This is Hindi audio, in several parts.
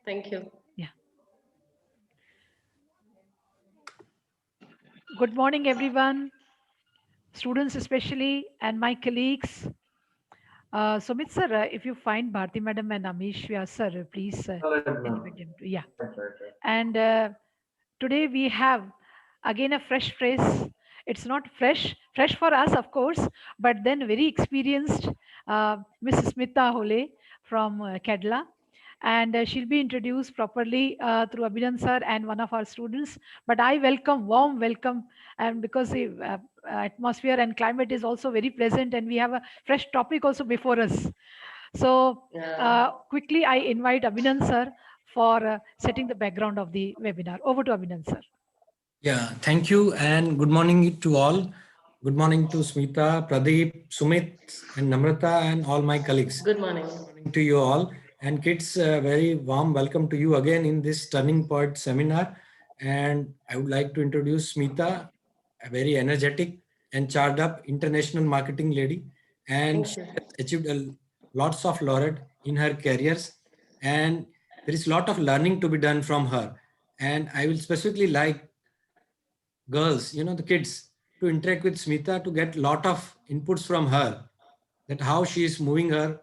Thank you. Yeah. Good morning, everyone, students especially, and my colleagues. Sumit sir, if you find Bharti madam and Amish Vyas sir, please Right, ma'am. invite them to. Yeah. Right. And today we have again a fresh face. It's not fresh for us, of course, but then very experienced Mrs. Smita Hole from Kedla. And she'll be introduced properly through Abhinan sir and one of our students. But I welcome, warm welcome, and because the atmosphere and climate is also very pleasant, and we have a fresh topic also before us. So Yeah. quickly, I invite Abhinan sir for setting the background of the webinar. Over to Abhinan sir. Yeah, thank you and good morning to all. Good morning to Smita, Pradeep, Sumit, and Namrata, and all my colleagues. Good morning. Good morning to you all. And kids, very warm welcome to you again in this Turning Point seminar. And I would like to introduce Smita, a very energetic and charged up international marketing lady. And Thank she you. has achieved lots of laurel in her careers. And there is a lot of learning to be done from her. And I will specifically like girls, the kids, to interact with Smita to get lot of inputs from her, that how she is moving her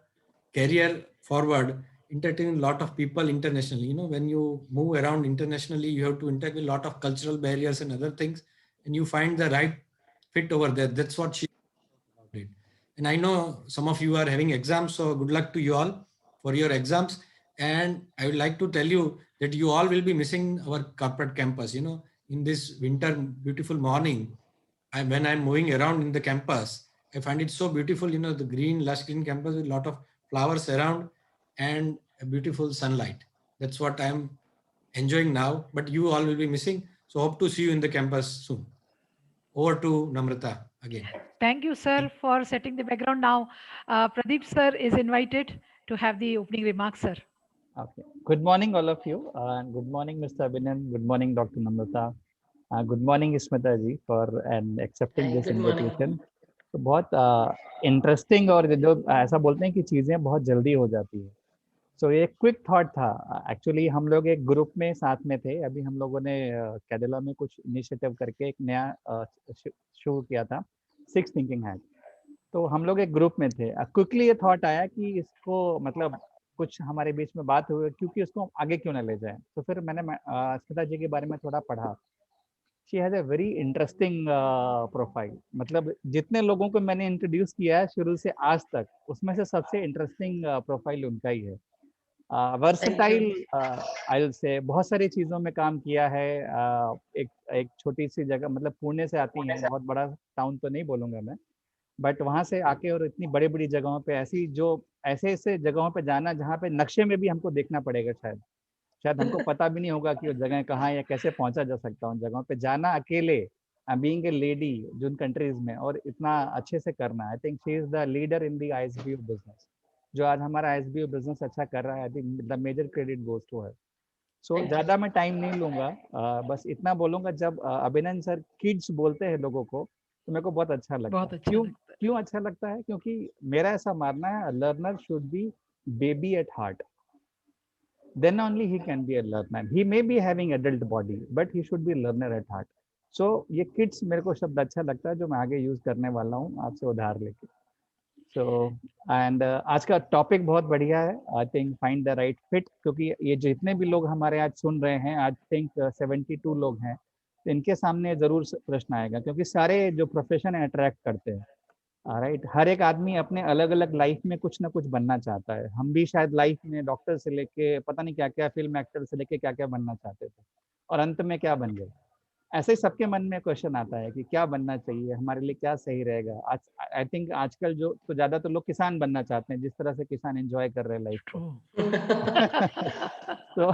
career forward, entertaining a lot of people internationally. When you move around internationally, you have to interact with a lot of cultural barriers and other things, and you find the right fit over there. That's what she about it. And I know some of you are having exams, so good luck to you all for your exams. And I would like to tell you that you all will be missing our corporate campus. In this winter, beautiful morning, when I'm moving around in the campus, I find it so beautiful. The green, lush green campus with a lot of flowers around and a beautiful sunlight. That's what I'm enjoying now. But you all will be missing. So hope to see you in the campus soon. Over to Namrata again. Thank you, sir, for setting the background. Now, Pradeep sir is invited to have the opening remarks, sir. Okay. Good morning, all of you, and good morning, Mr. Abhinan. Good morning, Dr. Namrata. Good morning, Smita ji, for and accepting Hi. this Good morning. invitation. तो बहुत इंटरेस्टिंग और जो ऐसा बोलते हैं कि चीज़ें बहुत जल्दी हो जाती है. सो ये क्विक थॉट था. एक्चुअली हम लोग एक ग्रुप में साथ में थे. अभी हम लोगों ने कैडिला में कुछ इनिशिएटिव करके एक नया शुरू किया था, सिक्स थिंकिंग हैक. तो हम लोग एक ग्रुप में थे. क्विकली ये थॉट आया कि इसको मतलब कुछ हमारे बीच में बात हुई क्योंकि उसको हम आगे क्यों ना ले जाएं. तो फिर मैंने स्मिता जी के बारे में थोड़ा पढ़ा. She has a very interesting profile. मतलब जितने लोगों को मैंने इंट्रोड्यूस किया है शुरू से आज तक, उसमें से सबसे इंटरेस्टिंग प्रोफाइल उनका ही है. Thank you. वर्सटाइल आई से बहुत सारी चीज़ों में काम किया है. एक एक छोटी सी जगह, मतलब पुणे से आती हैं, बहुत बड़ा टाउन तो नहीं बोलूँगा मैं, बट वहाँ से आके और इतनी बड़ी-बड़ी जगहों पे ऐसे-ऐसे जगहों पे जाना जहाँ पे नक्शे में भी हमको देखना पड़ेगा शायद. शायद हमको पता भी नहीं होगा कि वो जगह कहाँ है या कैसे पहुँचा जा सकता है उन जगहों पे. जाना अकेले, बीइंग अ लेडी जिन कंट्रीज़ में, और इतना अच्छे से करना. I think she is the leader in the ISBO business. जो आज हमारा आईएसबीओ बिज़नेस अच्छा कर रहा है, I think the major credit goes to her. So Thank you. ज़्यादा मैं टाइम नहीं लूँगा. बस इतना बोलूँगा, जब अभिनंदन सर किड्स बोलते हैं लोगों को, तो मेरे को बहुत अच्छा लगता बहुत है. अच्छा क्यों लगता है. क्यों अच्छा लगता है? क्योंकि मेरा ऐसा मानना है, learner should be baby at heart. then only he can be a learner. He may be having adult body, but he should be learner at heart. So ये kids मेरे को शब्द अच्छा लगता है, जो मैं आगे यूज करने वाला हूँ आपसे उधार लेके. सो एंड आज का टॉपिक बहुत बढ़िया है. I think find the right fit. क्योंकि ये जितने भी लोग हमारे आज सुन रहे हैं, आई थिंक 72 लोग हैं, तो इनके सामने जरूर प्रश्न आएगा, क्योंकि सारे जो प्रोफेशन है अट्रैक्ट करते हैं. राइट. हर एक आदमी अपने अलग अलग लाइफ में कुछ ना कुछ बनना चाहता है. हम भी शायद लाइफ में डॉक्टर से लेके पता नहीं क्या क्या, फिल्म एक्टर से लेके क्या क्या बनना चाहते थे, और अंत में क्या बन गए. ऐसे ही सबके मन में क्वेश्चन आता है कि क्या बनना चाहिए, हमारे लिए क्या सही रहेगा. आज आई थिंक आजकल जो तो ज़्यादातर लोग किसान बनना चाहते हैं, जिस तरह से किसान एंजॉय कर रहे हैं लाइफ को. True. तो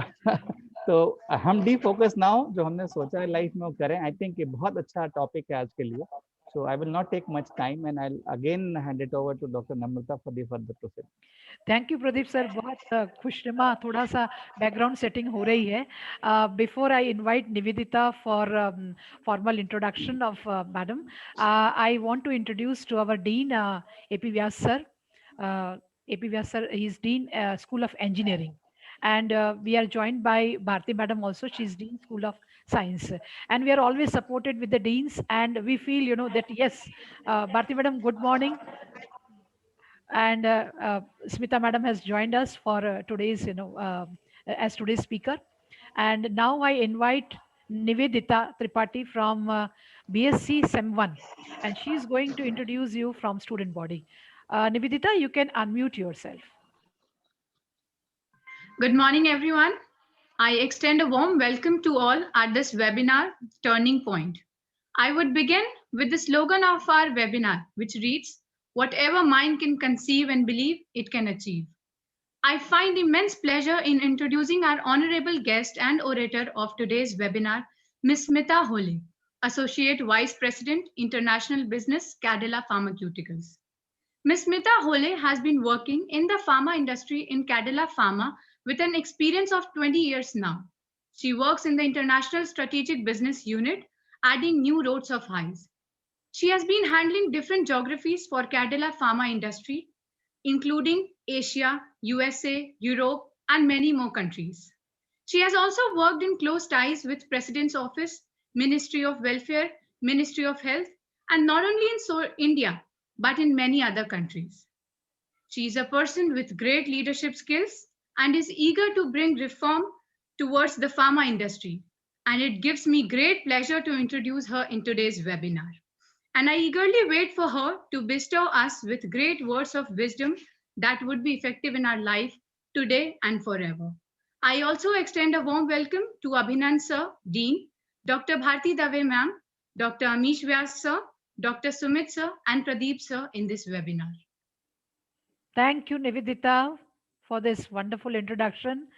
तो हम डी फोकस नाउ, जो हमने सोचा है लाइफ में वो करें. आई थिंक ये बहुत अच्छा टॉपिक है आज के लिए. So I will not take much time, and I'll again hand it over to Dr. Namrata for the further proceeding. Thank you Pradeep sir. बहुत खुशनुमा थोड़ा सा बैकग्राउंड सेटिंग हो रही है. Before I invite Nivedita for formal introduction of madam, I want to introduce to our dean AP Vyas sir. AP Vyas sir, he is Dean School of Engineering, And we are joined by Bharti Madam also. She's Dean School of Science. And we are always supported with the deans. And we feel, that yes, Bharti Madam, good morning. And Smita Madam has joined us for today's, as today's speaker. And now I invite Nivedita Tripathi from BSc SEM 1, and she's going to introduce you from student body. Nivedita, you can unmute yourself. Good morning, everyone. I extend a warm welcome to all at this webinar, Turning Point. I would begin with the slogan of our webinar, which reads, "Whatever mind can conceive and believe, it can achieve." I find immense pleasure in introducing our honorable guest and orator of today's webinar, Ms. Smita Hole, Associate Vice President, International Business, Cadila Pharmaceuticals. Ms. Smita Hole has been working in the pharma industry in Cadila Pharma with an experience of 20 years now. She works in the International Strategic Business Unit, adding new roads of highs. She has been handling different geographies for Cadila Pharma industry, including Asia, USA, Europe, and many more countries. She has also worked in close ties with President's Office, Ministry of Welfare, Ministry of Health, and not only in India, but in many other countries. She is a person with great leadership skills and is eager to bring reform towards the pharma industry. And it gives me great pleasure to introduce her in today's webinar. And I eagerly wait for her to bestow us with great words of wisdom that would be effective in our life today and forever. I also extend a warm welcome to Abhinand Sir, Dean, Dr. Bharti Dave Ma'am, Dr. Amish Vyas Sir, Dr. Sumit Sir, and Pradeep Sir in this webinar. Thank you, Nivedita, for this wonderful introduction.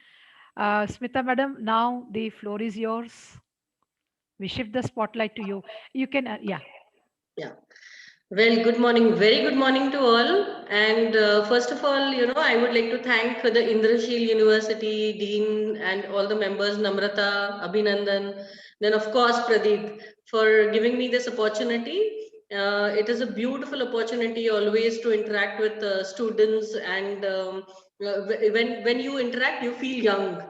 Smita Madam, now the floor is yours. We shift the spotlight to you. You can, yeah. Yeah. Well, good morning. Very good morning to all. And first of all, I would like to thank the Indrashil University Dean and all the members, Namrata, Abhinandan, then of course Pradeep, for giving me this opportunity. It is a beautiful opportunity always to interact with students, and when you interact, you feel young.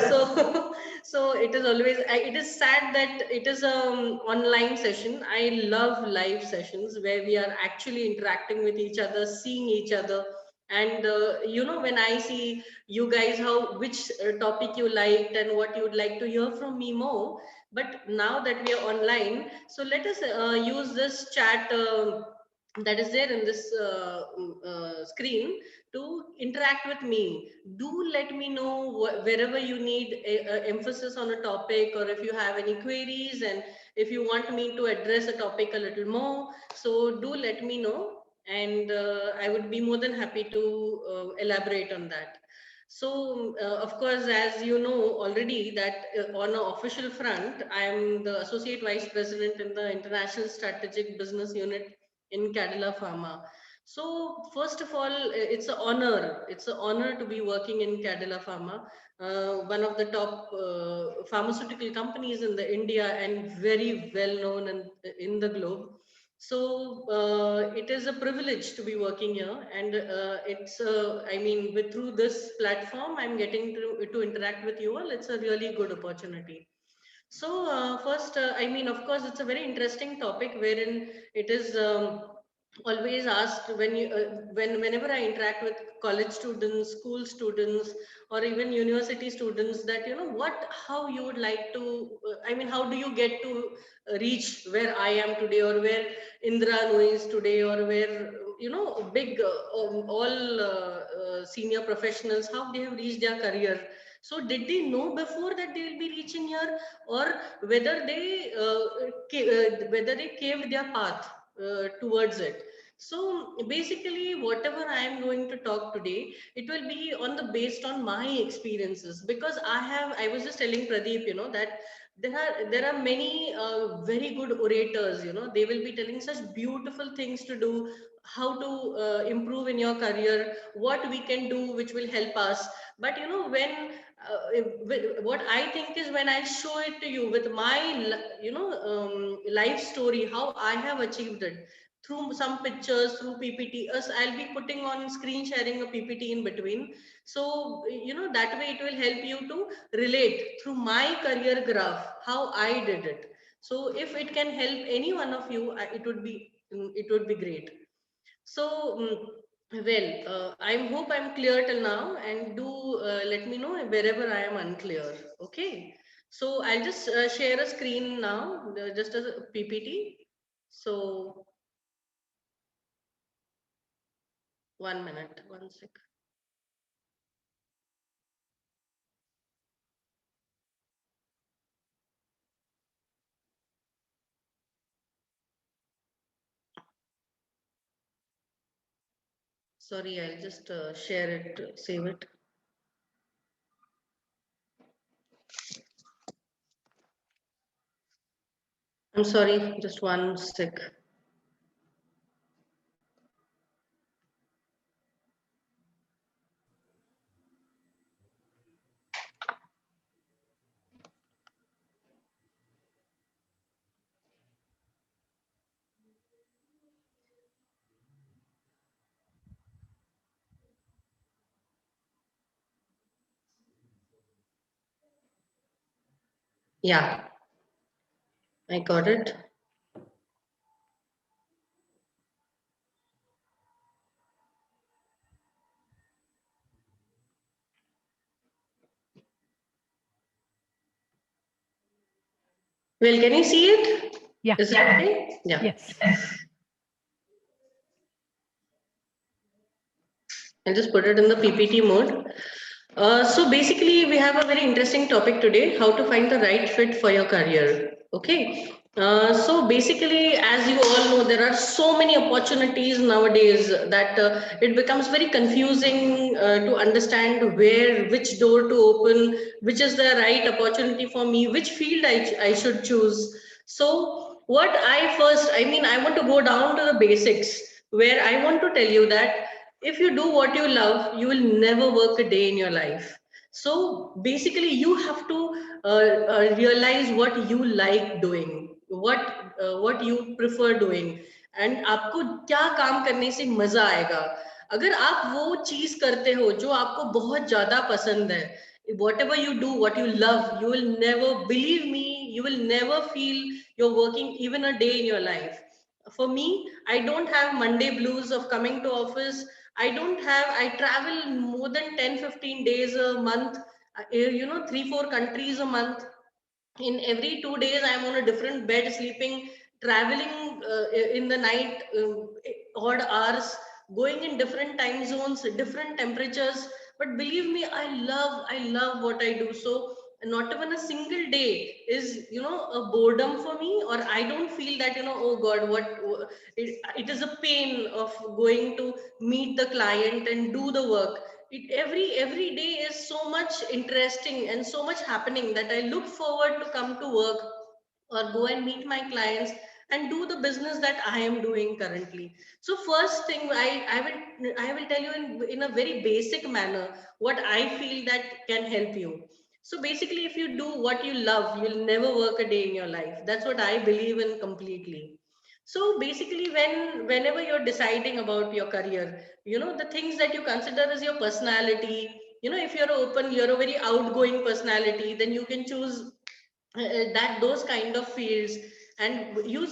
so so it is always, it is sad that it is online session. I love live sessions where we are actually interacting with each other, seeing each other. And when I see you guys, how which topic you liked and what you would like to hear from me more. But now that we are online, so let us use this chat that is there in this screen to interact with me. Do let me know wherever you need a emphasis on a topic, or if you have any queries, and if you want me to address a topic a little more, so do let me know, and I would be more than happy to elaborate on that. So, of course, as you know already, that on an official front, I am the Associate Vice President in the International Strategic Business Unit in Cadila Pharma. So, first of all, it's an honor. It's an honor to be working in Cadila Pharma, one of the top pharmaceutical companies in the India and very well known in the globe. So it is a privilege to be working here, and it's I mean, through this platform I'm getting to interact with you all. It's a really good opportunity. So first, I mean, of course, it's a very interesting topic wherein it is always asked when whenever I interact with college students, school students, or even university students, that how you would like to. I mean, how do you get to reach where I am today, or where Indra Nooyi is today, or where big all senior professionals, how they have reached their career. So did they know before that they will be reaching here, or whether they whether they caved their path towards it? So basically, whatever I am going to talk today, it will be on the based on my experiences, because I was just telling Pradeep, that there are many very good orators. They will be telling such beautiful things to do, how to improve in your career, what we can do which will help us. But when what I think is, when I show it to you with my life story, how I have achieved it, through some pictures, through PPT. I'll be putting on screen sharing a PPT in between. So, that way it will help you to relate through my career graph, how I did it. So if it can help any one of you, it would be great. So, I hope I'm clear till now, and do let me know wherever I am unclear. Okay. So I'll just share a screen now, just as a PPT. So 1 minute, 1 sec. Sorry, I'll just share it, save it. I'm sorry, just 1 sec. Yeah, I got it. Well, can you see it? Yeah. Is it okay? Yeah. Yes. I'll just put it in the PPT mode. So basically, we have a very interesting topic today, how to find the right fit for your career. Okay. So basically, as you all know, there are so many opportunities nowadays that it becomes very confusing to understand which door to open, which is the right opportunity for me, which field I should choose. So I want to go down to the basics, where I want to tell you that if you do what you love, you will never work a day in your life. So basically, you have to realize what you like doing, what you prefer doing, and आपको क्या काम करने से मजा आएगा. अगर आप वो चीज करते हो जो आपको बहुत ज्यादा पसंद है, whatever you do, what you love, you will never, believe me, you will never feel you're working even a day in your life. For me, I don't have Monday blues of coming to office. I travel more than 10-15 days a month, 3-4 countries a month. In every 2 days, I'm on a different bed, sleeping, traveling in the night, odd hours, going in different time zones, different temperatures. But believe me, I love what I do. So not even a single day is a boredom for me, or I don't feel that oh god, it is a pain of going to meet the client and do the work. Every day is so much interesting and so much happening that I look forward to come to work or go and meet my clients and do the business that I am doing currently. So first thing, I will tell you in a very basic manner what I feel that can help you. So basically, if you do what you love, you'll never work a day in your life. That's what I believe in completely. So basically, whenever you're deciding about your career, the things that you consider as your personality, if you're open, you're a very outgoing personality, then you can choose that those kind of fields, and you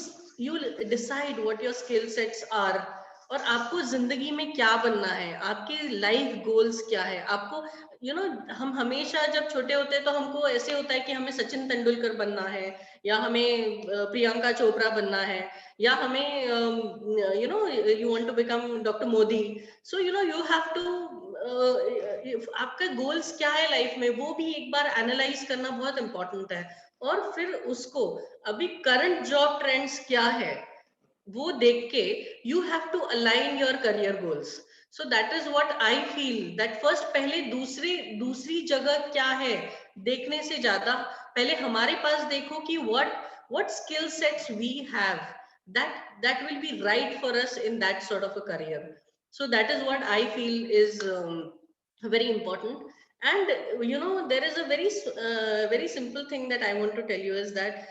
decide what your skill sets are. और आपको जिंदगी में क्या बनना है, आपके लाइफ गोल्स क्या है, आपको हम हमेशा जब छोटे होते हैं तो हमको ऐसे होता है कि हमें सचिन तेंदुलकर बनना है, या हमें प्रियंका चोपड़ा बनना है, या हमें you want to become doctor Modi. So you have to आपका गोल्स क्या है लाइफ में, वो भी एक बार एनालाइज करना बहुत इंपॉर्टेंट है. और फिर उसको अभी करंट जॉब ट्रेंड्स क्या है वो देख के you have to align your career goals. So that is what I feel that first, पहले दूसरी जगह क्या है देखने से ज्यादा पहले हमारे पास देखो कि what skill sets we have that will be right for us in that sort of a career. So that is what I feel is very important. And there is a very simple thing that I want to tell you is that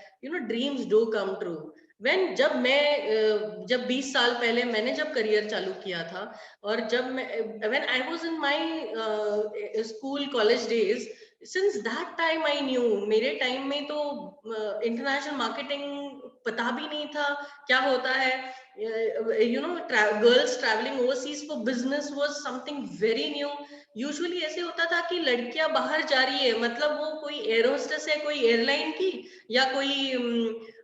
dreams do come true. जब 20 साल पहले मैंने जब करियर चालू किया था, और जब मैं when I was in my school college days, since that time I knew, मेरे टाइम में तो इंटरनेशनल मार्केटिंग पता भी नहीं था क्या होता है. Girls travelling overseas for business was something very new. Usually ऐसे होता था कि लड़कियां बाहर जा रही है, मतलब वो कोई एयर होस्टेस है कोई एयरलाइन की, या कोई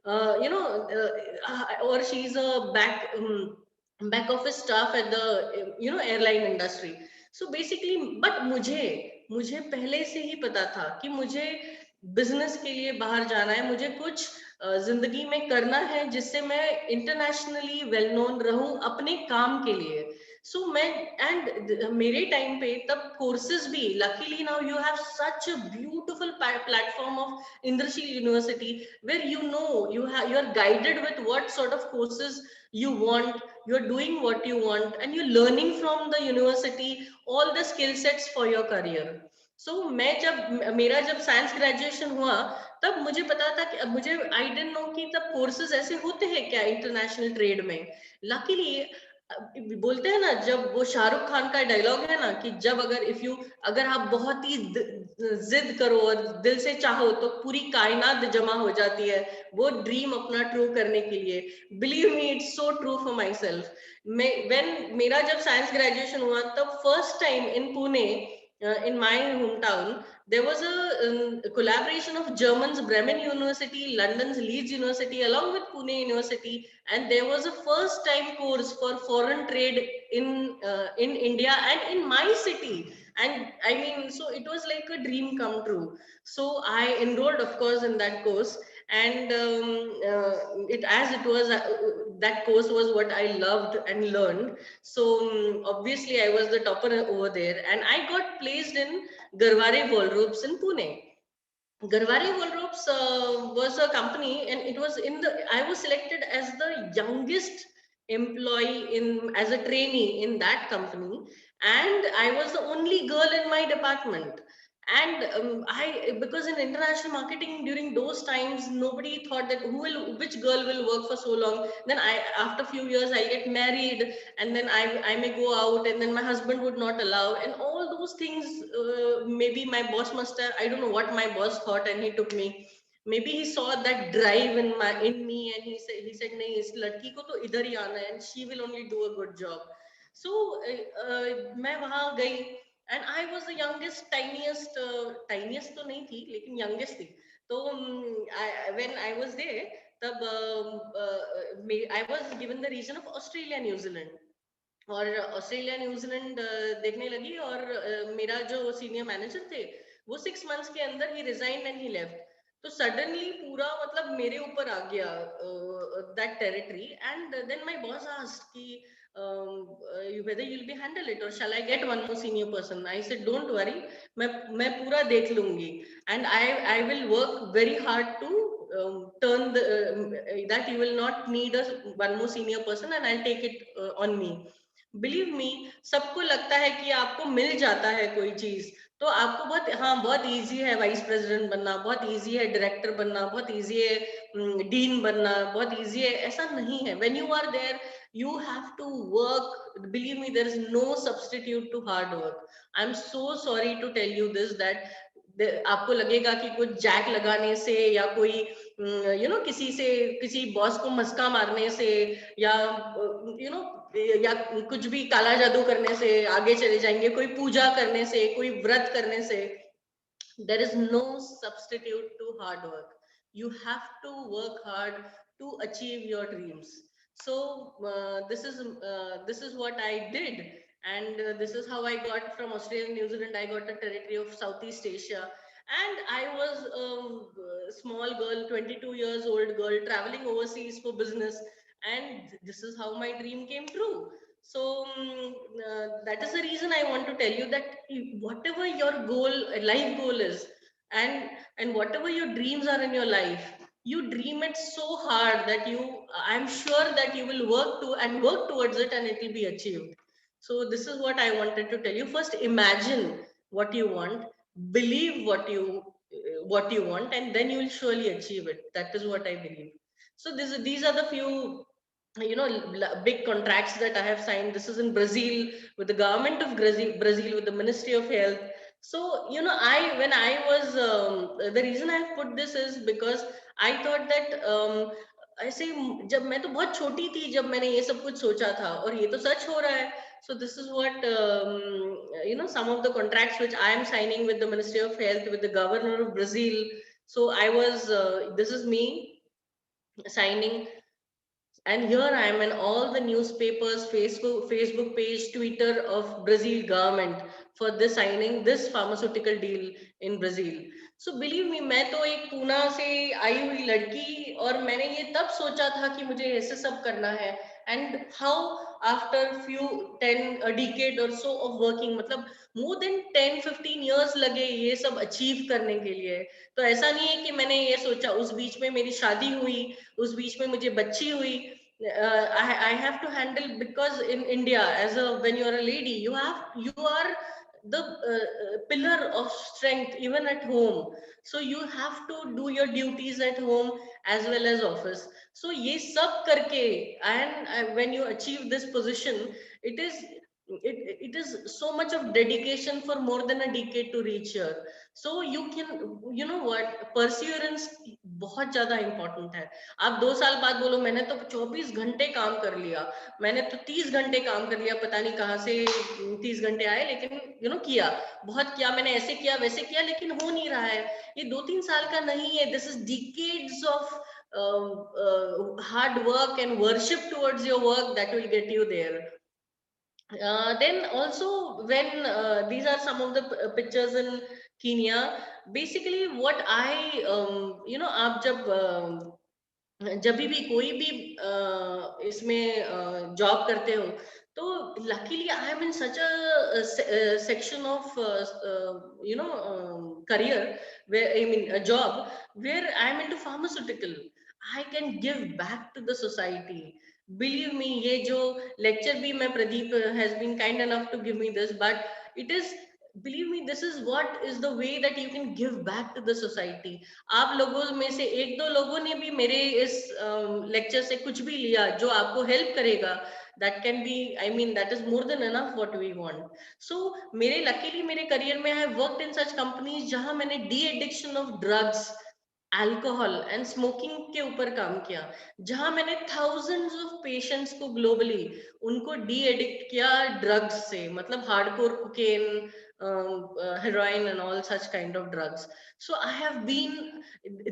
or she's a back office staff at the airline industry. So basically, but मुझे पहले से ही पता था कि मुझे बिजनेस के लिए बाहर जाना है, मुझे कुछ जिंदगी में करना है जिससे मैं इंटरनेशनली वेल नोन रहूं अपने काम के लिए. सो मैं एंड मेरे टाइम पे तब कोर्सेज भी, luckily now you have such a beautiful platform of Indrashil University, where you are guided with what sort of courses you want, you are doing what you want, and you're learning from the university all the skill sets for your career. So मेरा जब साइंस ग्रेजुएशन हुआ, तब मुझे पता था कि मुझे आई डिडंट नो कि तब कोर्सेज ऐसे होते हैं क्या इंटरनेशनल ट्रेड में. लकीली बोलते हैं ना, जब वो शाहरुख खान का डायलॉग है ना कि जब अगर आप बहुत ही जिद करो और दिल से चाहो तो पूरी कायनात जमा हो जाती है वो ड्रीम अपना ट्रू करने के लिए. Believe me, it's so true for my self. मेरा जब साइंस ग्रेजुएशन हुआ, तब first time in Pune, in my hometown, there was a collaboration of German's Bremen University, London's Leeds University, along with Pune University, and there was a first time course for foreign trade in India and in my city. And I mean, so it was like a dream come true. So I enrolled, of course, in that course, and it was that course was what I loved and learned. So obviously I was the topper over there, and I got placed in Garware Wallropes in Pune. Garware Wallropes was a company, and it was I was selected as the youngest employee as a trainee in that company, and I was the only girl in my department. And because in international marketing during those times, nobody thought that which girl will work for so long. Then after a few years, I get married, and then I may go out, and then my husband would not allow, and all those things. Maybe my boss must have, I don't know what my boss thought, and he took me. Maybe he saw that drive in me, and he said, "नहीं, इस लड़की को तो इधर ही आना है, and she will only do a good job." So मैं वहाँ गई, and I was the youngest, tiniest तो नहीं थी, लेकिन youngest थी. तो when I was there, तब I was given the region of Australia, New Zealand. और ऑस्ट्रेलिया न्यूजीलैंड देखने लगी, और मेरा जो सीनियर मैनेजर थे वो 6 months के अंदर ही रिजाइन एंड ही लेफ्ट. तो सडनली पूरा मतलब मेरे ऊपर आ गया that territory. And then my boss asked कि whether you'll be handle it or shall I get one more senior person. I said don't worry, मैं पूरा देख लूंगी, and I will work very hard to turn that you will not need one more senior person, and I'll take it on me. Believe me, सबको लगता है कि आपको मिल जाता है कोई चीज तो आपको बहुत इजी है वाइस प्रेसिडेंट बनना, बहुत इजी है डायरेक्टर बनना, बहुत इजी है डीन बनना, बहुत इजी है. ऐसा नहीं है. When you are there you have to work. Believe me, there is no substitute to hard work. I'm so sorry to tell you this, that आपको लगेगा कि कुछ जैक लगाने से या कोई किसी बॉस को मस्का मारने से या या कुछ भी काला जादू करने से आगे चले जाएंगे, कोई पूजा करने से, कोई व्रत करने से. there is no substitute to hard work. You have to work hard to achieve your dreams. So this is what I did, and this is how I got from Australia and New Zealand. I got a territory of Southeast Asia, and I was a small girl, 22 years old girl, traveling overseas for business, and this is how my dream came true. So that is the reason I want to tell you that whatever your life goal is, and whatever your dreams are in your life, you dream it so hard that I'm sure that you will work towards it, and it will be achieved. So this is what I wanted to tell you. First, imagine what you want, believe what you want, and then you will surely achieve it. That is what I believe. So these are the few, you know, big contracts that I have signed. This is in Brazil with the government of Brazil with the Ministry of Health. So, you know, when I was, the reason I have put this is because I thought that ऐसे जब मैं तो बहुत छोटी थी जब मैंने ये सब कुछ सोचा था और ये तो सच हो रहा है. So this is what, you know, some of the contracts which I am signing with the Ministry of Health, with the governor of Brazil. So I was, this is me signing. And here I am in all the newspapers, Facebook page, Twitter of Brazil government for this signing this pharmaceutical deal in Brazil. So believe me, मैं तो एक पूना से आई हुई लड़की और मैंने ये तब सोचा था कि मुझे ऐसे सब करना है. And how after few 10 a decade or so of working, मतलब more than 10-15 years लगे ये सब अचीव करने के लिए. तो ऐसा नहीं है कि मैंने ये सोचा, उस बीच में मेरी शादी हुई, उस बीच में मुझे बच्ची हुई. I have to handle, because in India, as a when you are a lady, you are the pillar of strength even at home. So you have to do your duties at home as well as office. So ये सब करके, and when you achieve this position, it is so much of dedication for more than a decade to reach here. So you can, you know what, perseverance बहुत ज्यादा important है. आप 2 साल बाद बोलो मैंने तो 24 घंटे काम कर लिया, मैंने तो 30 घंटे काम कर लिया, पता नहीं कहाँ से 30 घंटे आए, लेकिन यू नो किया, बहुत किया, मैंने ऐसे किया वैसे किया, लेकिन हो नहीं रहा है. ये 2-3 साल का नहीं है. This is decades of hard work and worship towards your work that will get you there. Then also when these are some of the pictures in Kenya. Basically what I, you know, आप जब भी कोई भी इसमें जॉब करते हो, तो luckily I am in such a section of you know career, where I mean a job where I am into pharmaceutical. I can give back to the society. Believe me, ये जो lecture भी मैं Pradeep has been kind enough to give me this, but it is, believe me, this is what is the way that you can give back to the society. आप लोगों में से 1-2 लोगों ने भी मेरे इस लेक्चर से कुछ भी लिया जो आपको हेल्प करेगा, that can be, I mean, that is more than enough what we want. So मेरे luckily मेरे करियर में I have worked in such companies जहां मैंने de-addiction of drugs, alcohol and smoking के ऊपर काम किया, जहां मैंने thousands of patients को ग्लोबली उनको डी एडिक्ट किया ड्रग्स से, मतलब hardcore cocaine, heroin and all such kind of drugs. So I have been,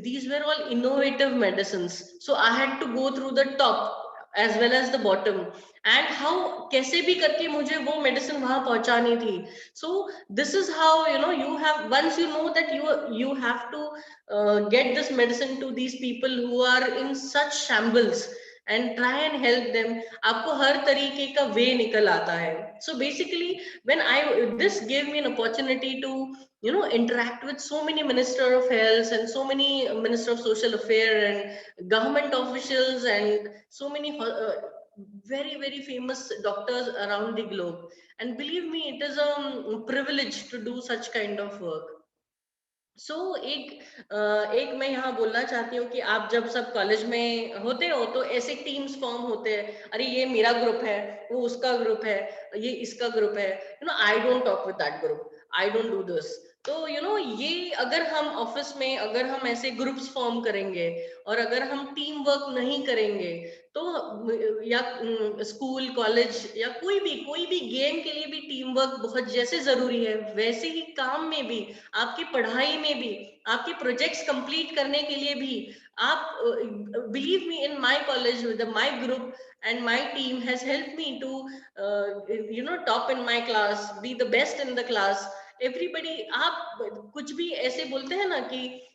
these were all innovative medicines, so I had to go through the top as well as the bottom, and how कैसे भी करके मुझे वो मेडिसिन वहां पहुंचानी थी. So this is how, you know, you have, once you know that you have to get this medicine to these people who are in such shambles and try and help them, आपको हर तरीके का वे निकल आता है. So basically when this gave me an opportunity to, you know, interact with so many minister of health and so many minister of social affairs and government officials and so many very very famous doctors around the globe. And believe me, it is a privilege to do such kind of work. So एक मैं यहाँ बोलना चाहती हूँ कि आप जब सब कॉलेज में होते हो तो ऐसे टीम्स फॉर्म होते हैं, अरे ये मेरा ग्रुप है, वो उसका ग्रुप है, ये इसका ग्रुप है, you know, I don't talk with that group, I don't do this. तो यू नो, ये अगर हम ऑफिस में अगर हम ऐसे ग्रुप्स फॉर्म करेंगे और अगर हम टीम वर्क नहीं करेंगे, तो या स्कूल कॉलेज या कोई भी गेम के लिए भी टीम वर्क बहुत जैसे जरूरी है, वैसे ही काम में भी, आपकी पढ़ाई में भी, आपके प्रोजेक्ट्स कंप्लीट करने के लिए भी आप, believe me, in my college with my group and my team has helped me to you know, top in my class, be the best in the class. Everybody, आप कुछ भी ऐसे बोलते हैं ना कि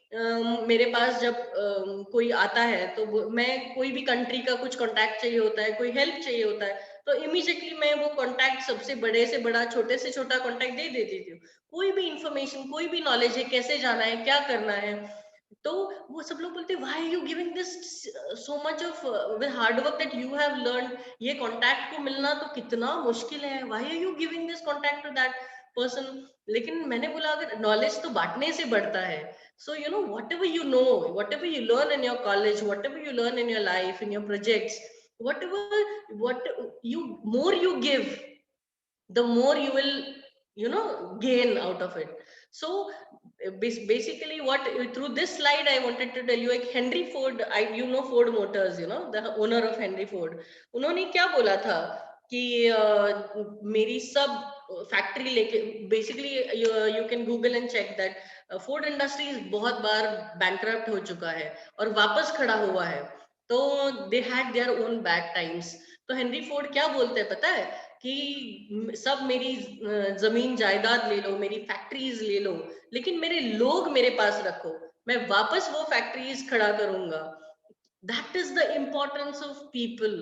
मेरे पास जब कोई आता है तो मैं, कोई भी कंट्री का कुछ कांटेक्ट चाहिए होता है, कोई हेल्प चाहिए होता है, तो इमीडिएटली मैं वो कांटेक्ट, सबसे बड़े से बड़ा छोटे से छोटा कांटेक्ट दे देती थी. कोई भी इंफॉर्मेशन, कोई भी नॉलेज है, कैसे जाना है, क्या करना है, तो वो सब लोग बोलते, why are you giving this so much of with hard work that you have learn, ये कांटेक्ट को मिलना तो कितना मुश्किल है, why are you giving this contact to that person. लेकिन मैंने बोला, अगर नॉलेज तो बांटने से बढ़ता है, So, you know, whatever you know, whatever you learn in your college, whatever you learn in your life, in your projects, whatever, what more you give, the more you will, you know, gain out of it. So basically what, through this slide I wanted to tell you, like Henry Ford, you know Ford Motors, you know, the owner of Henry Ford, उन्होंने क्या बोला था कि मेरी सब फैक्ट्री लेके, basically you can Google and check that Ford Industries बहुत बार bankrupt हो चुका है और वापस खड़ा हुआ है, तो they had their own bad times. तो हेनरी फोर्ड क्या बोलते हैं पता है कि सब मेरी जमीन जायदाद ले लो, मेरी फैक्ट्रीज ले लो, लेकिन मेरे लोग मेरे पास रखो, मैं वापस वो फैक्ट्रीज खड़ा करूंगा. That is the importance of people.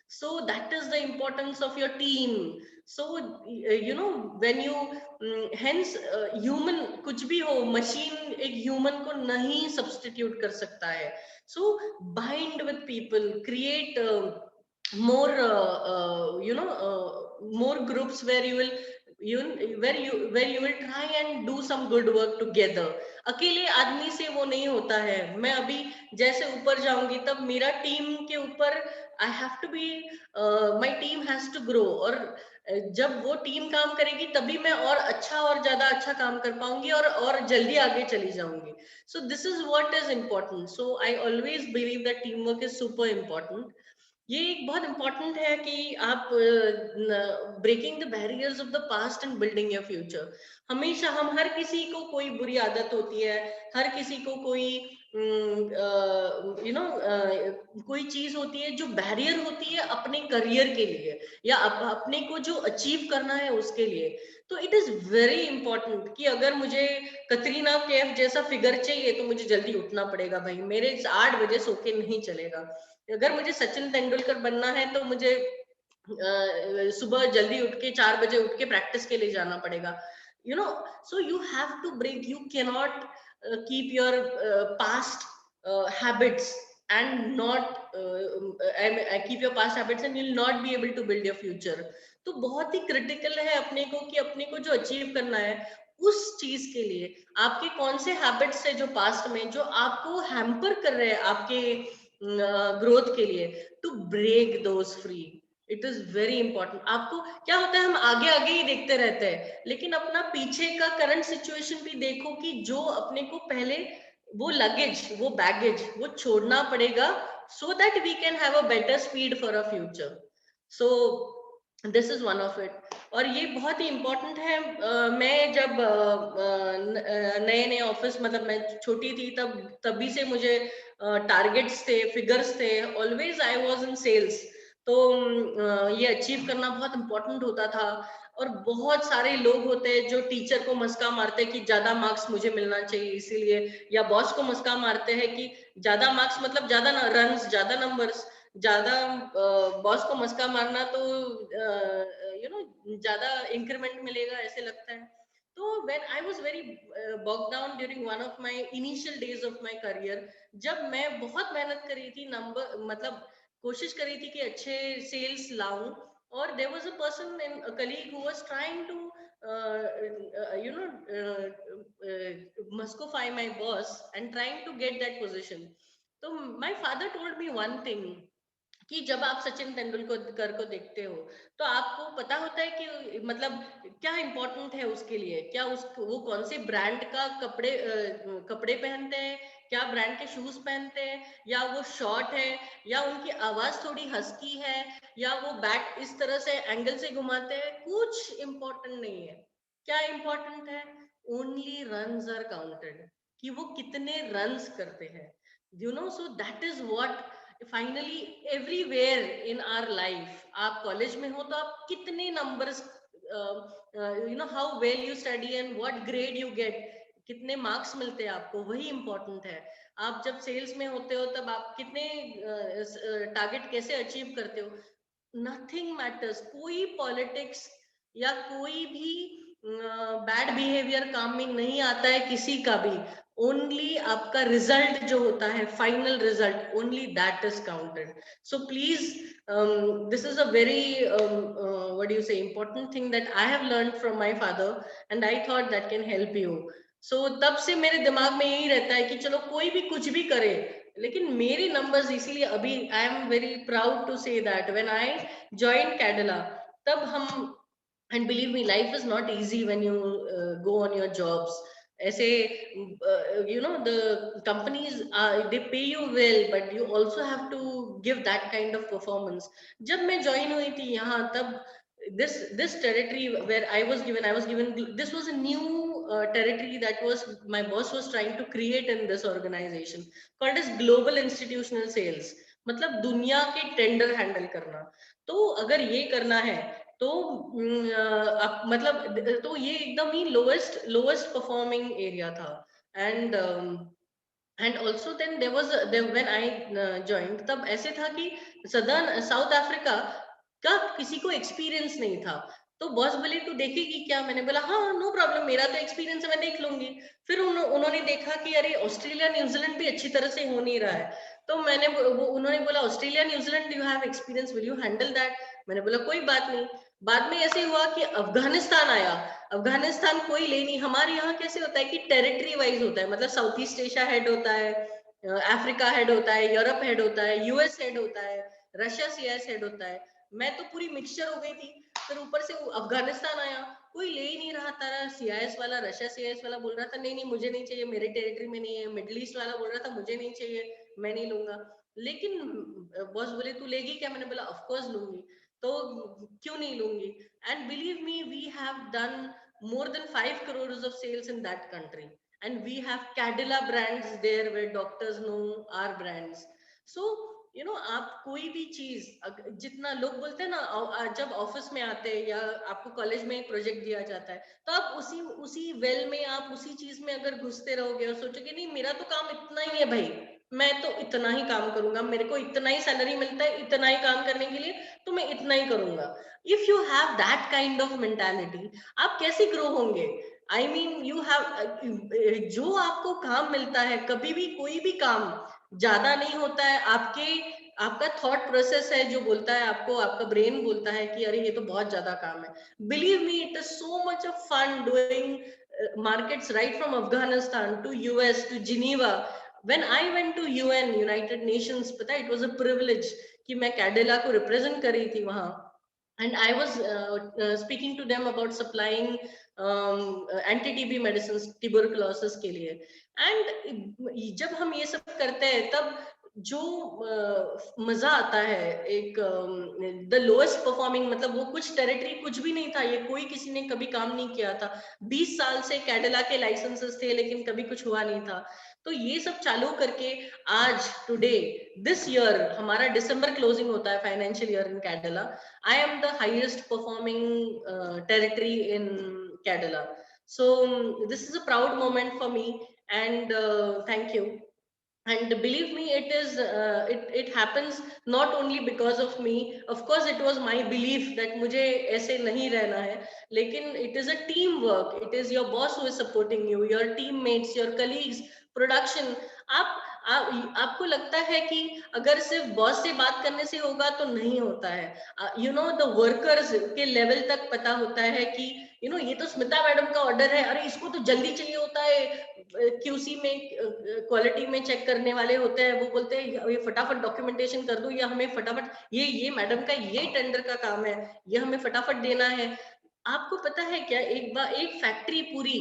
So that is the importance of your team. So you know, when you hence human, कुछ भी हो, machine एक human को नहीं substitute कर सकता है. So bind with people, create more more groups where you will where you will try and do some good work together. अकेले आदमी से वो नहीं होता है. मैं अभी जैसे ऊपर जाऊंगी तब मेरा टीम के ऊपर I have to be, my team has to grow, और जब वो टीम काम करेगी तभी मैं और अच्छा और ज्यादा अच्छा काम कर पाऊंगी और जल्दी आगे चली जाऊंगी. So this is what is important. So I always believe that team work is super important. ये एक बहुत इंपॉर्टेंट है कि आप breaking the barriers of the past and building your future. हमेशा हम, हर किसी को कोई बुरी आदत होती है, हर किसी को कोई कोई चीज होती है जो बैरियर होती है अपने करियर के लिए या अपने को जो अचीव करना है उसके लिए. तो इट इज वेरी इंपॉर्टेंट कि अगर मुझे कतरीना कैफ जैसा फिगर चाहिए तो मुझे जल्दी उठना पड़ेगा भाई, मेरे 8 बजे सो के नहीं चलेगा. अगर मुझे सचिन तेंदुलकर बनना है तो मुझे सुबह जल्दी उठ के 4 बजे उठ के प्रैक्टिस के लिए जाना पड़ेगा. You know, so you have to break. You cannot keep your past habits and not keep your past habits and you'll not be able to build your future. तो बहुत ही क्रिटिकल है अपने को कि अपने को जो अचीव करना है उस चीज के लिए आपके कौन से हैबिट्स है जो पास्ट में जो आपको हैम्पर कर रहे हैं आपके ग्रोथ के लिए, to break those free. It is very important. आपको क्या होता है, हम आगे आगे ही देखते रहते हैं लेकिन अपना पीछे का करंट सिचुएशन भी देखो कि जो अपने को पहले वो लगेज, वो बैगेज वो छोड़ना पड़ेगा so that we can have a better speed for our future. So this is one of it. और ये बहुत ही इम्पोर्टेंट है. मैं जब नए नए ऑफिस, मतलब मैं छोटी थी तभी से मुझे टारगेट्स थे, फिगर्स थे. Always I was in sales. तो ये अचीव करना बहुत इम्पोर्टेंट होता था. और बहुत सारे लोग होते हैं जो टीचर को मस्का मारते हैं कि ज्यादा मार्क्स मुझे मिलना चाहिए इसीलिए, या बॉस को मस्का मारते हैं कि ज्यादा मार्क्स मतलब ज्यादा रन्स, ज्यादा नंबर्स, ज्यादा बॉस को मस्का मारना तो ज्यादा इंक्रीमेंट मिलेगा ऐसे लगता है. तो when I was very bogged down during one of my initial days of my career, जब मैं बहुत मेहनत कर रही थी, नंबर मतलब कोशिश कर रही थी कि अच्छे सेल्स लाऊं, और there was a person, a colleague who was trying to muscify my boss and trying to get that position. So my father told me one thing कि जब आप सचिन तेंदुलकर को देखते हो तो आपको पता होता है कि मतलब क्या इम्पोर्टेंट है उसके लिए, क्या वो कौन से ब्रांड का कपड़े पहनते हैं, क्या ब्रांड के शूज पहनते हैं, या वो शॉर्ट है, या उनकी आवाज थोड़ी हस्की है, या वो बैट इस तरह से एंगल से घुमाते हैं. कुछ इम्पोर्टेंट नहीं है. क्या इम्पोर्टेंट है? ओनली रन्स आर काउंटेड, कि वो कितने रन्स करते हैं. So that is what finally everywhere in our life. आप कॉलेज में हो तो आप कितने numbers, how well you study and what grade you get, कितने मार्क्स मिलते हैं आपको, वही इम्पोर्टेंट है. आप जब सेल्स में होते हो तब आप कितने टारगेट कैसे अचीव करते हो, नथिंग मैटर्स. कोई पॉलिटिक्स या कोई भी बैड बिहेवियर काम में नहीं आता है किसी का भी. ओनली आपका रिजल्ट जो होता है, final result, only that is counted. So please, this is a very what do you say, important thing that I have learned from my father and I thought that can help you. सो तब से मेरे दिमाग में यही रहता है कि चलो कोई भी कुछ भी करे, लेकिन मेरे नंबर्स, इसीलिए अभी I am very proud to say that when I join Cadila, तब हम, and believe me, life is not easy when you go on your jobs. ऐसे the companies they pay you well, but you also have to give that kind of performance. जब मैं join हुई थी यहाँ, तब this territory where I was given, this was a new territory that was my boss was trying to create in this organization called as global institutional sales. मतलब दुनिया के टेंडर हैंडल करना। तो अगर ये करना है तो मतलब तो ये एकदम ही लोएस्ट परफॉर्मिंग एरिया था। And also then there was when I joined, तब ऐसे था कि सदर्न साउथ अफ्रीका का किसी को एक्सपीरियंस नहीं था। तो बॉस बोले तू देखेगी क्या? मैंने बोला हाँ नो प्रॉब्लम, मेरा तो एक्सपीरियंस है, मैं देख लूंगी। फिर उन्होंने देखा कि अरे ऑस्ट्रेलिया न्यूजीलैंड भी अच्छी तरह से हो नहीं रहा है। तो उन्होंने बोला Australia New Zealand do you have experience, will you handle that? मैंने बोला कोई बात नहीं। बाद में ऐसे हुआ कि अफगानिस्तान आया। अफगानिस्तान कोई ले नहीं। हमारे यहाँ कैसे होता है कि टेरिटरी वाइज होता है, मतलब साउथ ईस्ट एशिया हेड होता है, अफ्रीका हेड होता है, यूरोप हेड होता है, यूएस हेड होता है, रशिया सीएस हेड होता है। मैं तो पूरी मिक्सचर हो गई थी। फिर ऊपर से अफगानिस्तान आया, कोई ले ही नहीं रहा था। सीआईएस वाला, रशिया सीआईएस वाला बोल रहा था नहीं नहीं मुझे नहीं चाहिए, मेरे टेरिटरी में नहीं है। मिडिल ईस्ट वाला बोल रहा था मुझे नहीं चाहिए, मैं नहीं लूंगा। लेकिन बॉस बोले तू लेगी क्या? मैंने बोला ऑफ कोर्स लूंगी। तो क्यों नहीं लूंगी? And believe me, we have done more than 5 crores of sales in that country, and we have Cadila brands there where doctors know our brands. So आप कोई भी चीज, जितना लोग बोलते हैं ना, जब ऑफिस में आते हैं या आपको कॉलेज में एक प्रोजेक्ट दिया जाता है, तो आप उसी वेल में, आप उसी चीज में अगर घुसते रहोगे और सोचोगे नहीं मेरा तो काम इतना ही है भाई, मैं तो इतना ही काम करूंगा, मेरे को इतना ही सैलरी मिलता है इतना ही काम करने के लिए, तो मैं इतना ही करूंगा। If you have that kind of mentality, आप कैसे ग्रो होंगे? आई मीन यू हैव, जो आपको काम मिलता है, कभी भी कोई भी काम ज्यादा नहीं होता है। आपका थॉट प्रोसेस है जो बोलता है आपको, आपका ब्रेन बोलता है कि अरे ये तो बहुत ज्यादा काम है। Believe me, it is so much of fun doing markets right from Afghanistan to US to Geneva. When I went to UN, United Nations, पता है, it was a privilege कि मैं कैडिला को रिप्रेजेंट कर रही थी वहां, and I was speaking to them about supplying anti-TB medicines tuberculosis के लिए। and जब हम ये सब करते हैं तब जो मजा आता है, एक द लोएस्ट परफॉर्मिंग, मतलब वो कुछ टेरिटरी कुछ भी नहीं था, ये कोई किसी ने कभी काम नहीं किया था। 20 साल से कैडिला के लाइसेंसेस थे लेकिन कभी कुछ हुआ नहीं था। तो ये सब चालू करके आज टुडे दिस ईयर हमारा दिसंबर क्लोजिंग होता है financial year in Cadila. I am the highest performing territory in Cadila. So this is a proud moment for me, and thank you. And believe me, it happens not only because of me. Of course it was my belief that मुझे ऐसे नहीं रहना है, लेकिन it is a team work. It is your boss who is supporting you, your teammates, your colleagues, production. आपको लगता है कि अगर सिर्फ बॉस से बात करने से होगा तो नहीं होता है। द वर्कर्स के लेवल तक पता होता है कि ये तो स्मिता मैडम का ऑर्डर है, अरे इसको तो जल्दी चाहिए होता है। क्यूसी में, क्वालिटी में चेक करने वाले होते हैं, वो बोलते हैं ये फटाफट डॉक्यूमेंटेशन कर दो, या हमें फटाफट ये मैडम का ये टेंडर का काम है, ये हमें फटाफट देना है। आपको पता है क्या, एक बार एक फैक्ट्री पूरी,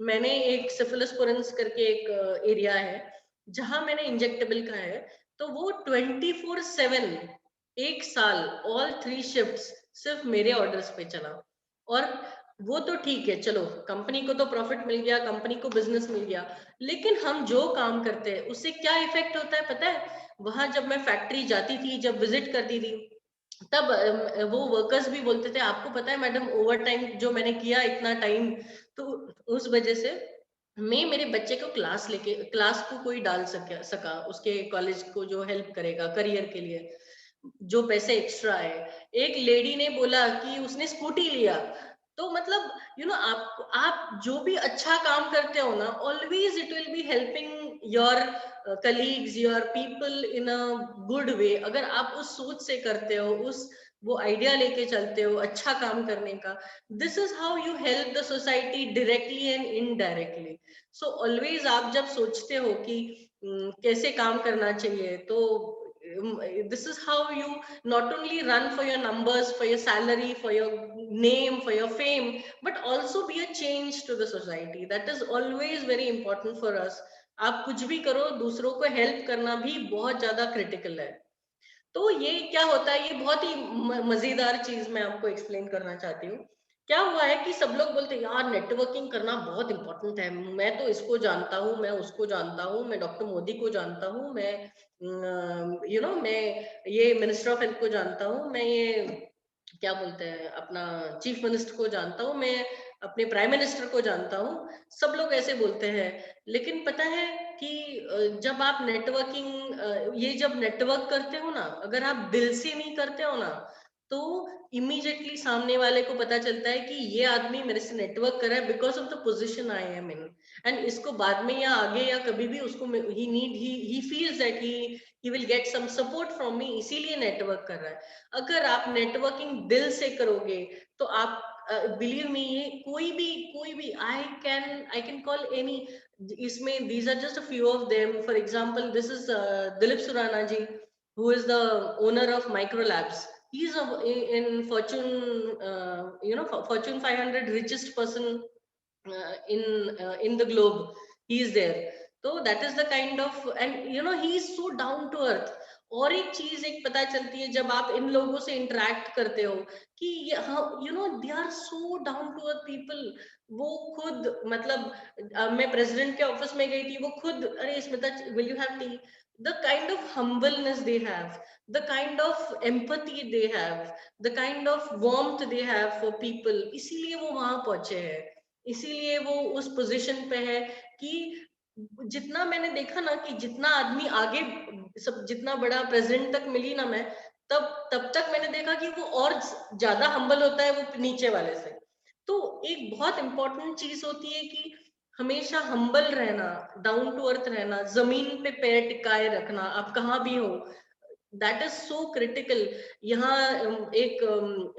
मैंने एक सिफिलिस्पोरेंस करके एक एरिया है जहां मैंने इंजेक्टेबल का है, तो वो 24/7 एक साल ऑल 3 शिफ्ट्स सिर्फ मेरे ऑर्डर्स पे चला। और वो तो ठीक है, चलो कंपनी को तो प्रॉफिट मिल गया, कंपनी को बिजनेस मिल गया, लेकिन हम जो काम करते हैं उससे क्या इफेक्ट होता है पता है? वहां जब मैं फैक्ट्री जाती थी, जब विजिट करती थी, तब वो वर्कर्स भी बोलते थे आपको पता है मैडम ओवर टाइम जो मैंने किया इतना टाइम, तो उस वजह से मैं मेरे बच्चे को क्लास को कोई डाल सका उसके कॉलेज को, जो हेल्प करेगा करियर के लिए, जो पैसे एक्स्ट्रा है। एक लेडी ने बोला कि उसने स्कूटी लिया, तो मतलब आप जो भी अच्छा काम करते हो ना, always it will be helping your colleagues, your people in a good way. अगर आप उस सोच से करते हो, उस वो आइडिया लेके चलते हो अच्छा काम करने का, this is how you help the society directly and indirectly. So always आप जब सोचते हो कि कैसे काम करना चाहिए, तो this is how you not only run for your numbers, for your salary, for your name, for your fame, but also be a change to the society. That is always very important for us. आप कुछ भी करो, दूसरों को हेल्प करना भी बहुत ज्यादा क्रिटिकल है. तो ये क्या होता है, ये बहुत ही मजेदार चीज मैं आपको एक्सप्लेन करना चाहती हूँ. क्या हुआ है कि सब लोग बोलते हैं यार नेटवर्किंग करना बहुत इंपॉर्टेंट है, मैं तो इसको जानता हूँ, मैं उसको जानता हूँ, मैं डॉक्टर मोदी को जानता हूँ, मैं मैं ये मिनिस्टर ऑफ हेल्थ को जानता हूँ, मैं ये क्या बोलते हैं अपना चीफ मिनिस्टर को जानता हूँ, मैं अपने प्राइम मिनिस्टर को जानता हूँ. सब लोग ऐसे बोलते हैं. लेकिन पता है कि जब आप ये जब नेटवर्क करते हो ना, अगर आप दिल से नहीं करते हो ना, तो इमीडिएटली सामने वाले को पता चलता है कि ये आदमी मेरे से नेटवर्क कर रहा है because of the position I am in. एंड इसको बाद में या आगे या कभी भी उसको ही feels that he will get some support from me, इसीलिए नेटवर्क कर रहा है. अगर आप नेटवर्किंग दिल से करोगे तो आप बिलीव मी, ये कोई भी आई कैन कॉल एनी, इसमें these are just a few of them. For example, this is Dilip Surana ji, who is the owner of Microlabs. He's in Fortune, Fortune 500 richest person in the globe. He is there. So that is the kind of, and he is so down to earth. और एक चीज एक पता चलती है जब आप इन लोगों से इंटरेक्ट करते हो कि they are so down to earth people. वो खुद मतलब मैं प्रेसिडेंट के ऑफिस में गई थी, वो खुद अरे Smita will you have T, the kind of humbleness they have, the kind of empathy they have, the kind of warmth they have for people, इसीलिए वो वहां पहुंचे हैं, इसीलिए वो उस पोजीशन पे है. कि जितना मैंने देखा ना कि जितना आदमी आगे सब जितना बड़ा प्रेसिडेंट तक मिली ना मैं, तब तक मैंने देखा कि वो और ज्यादा हम्बल होता है वो नीचे वाले से. तो एक बहुत इंपॉर्टेंट चीज होती है कि हमेशा हम्बल रहना, डाउन टू अर्थ रहना, जमीन पे पैर टिकाए रखना, आप कहाँ भी हो. That is so critical. यहाँ एक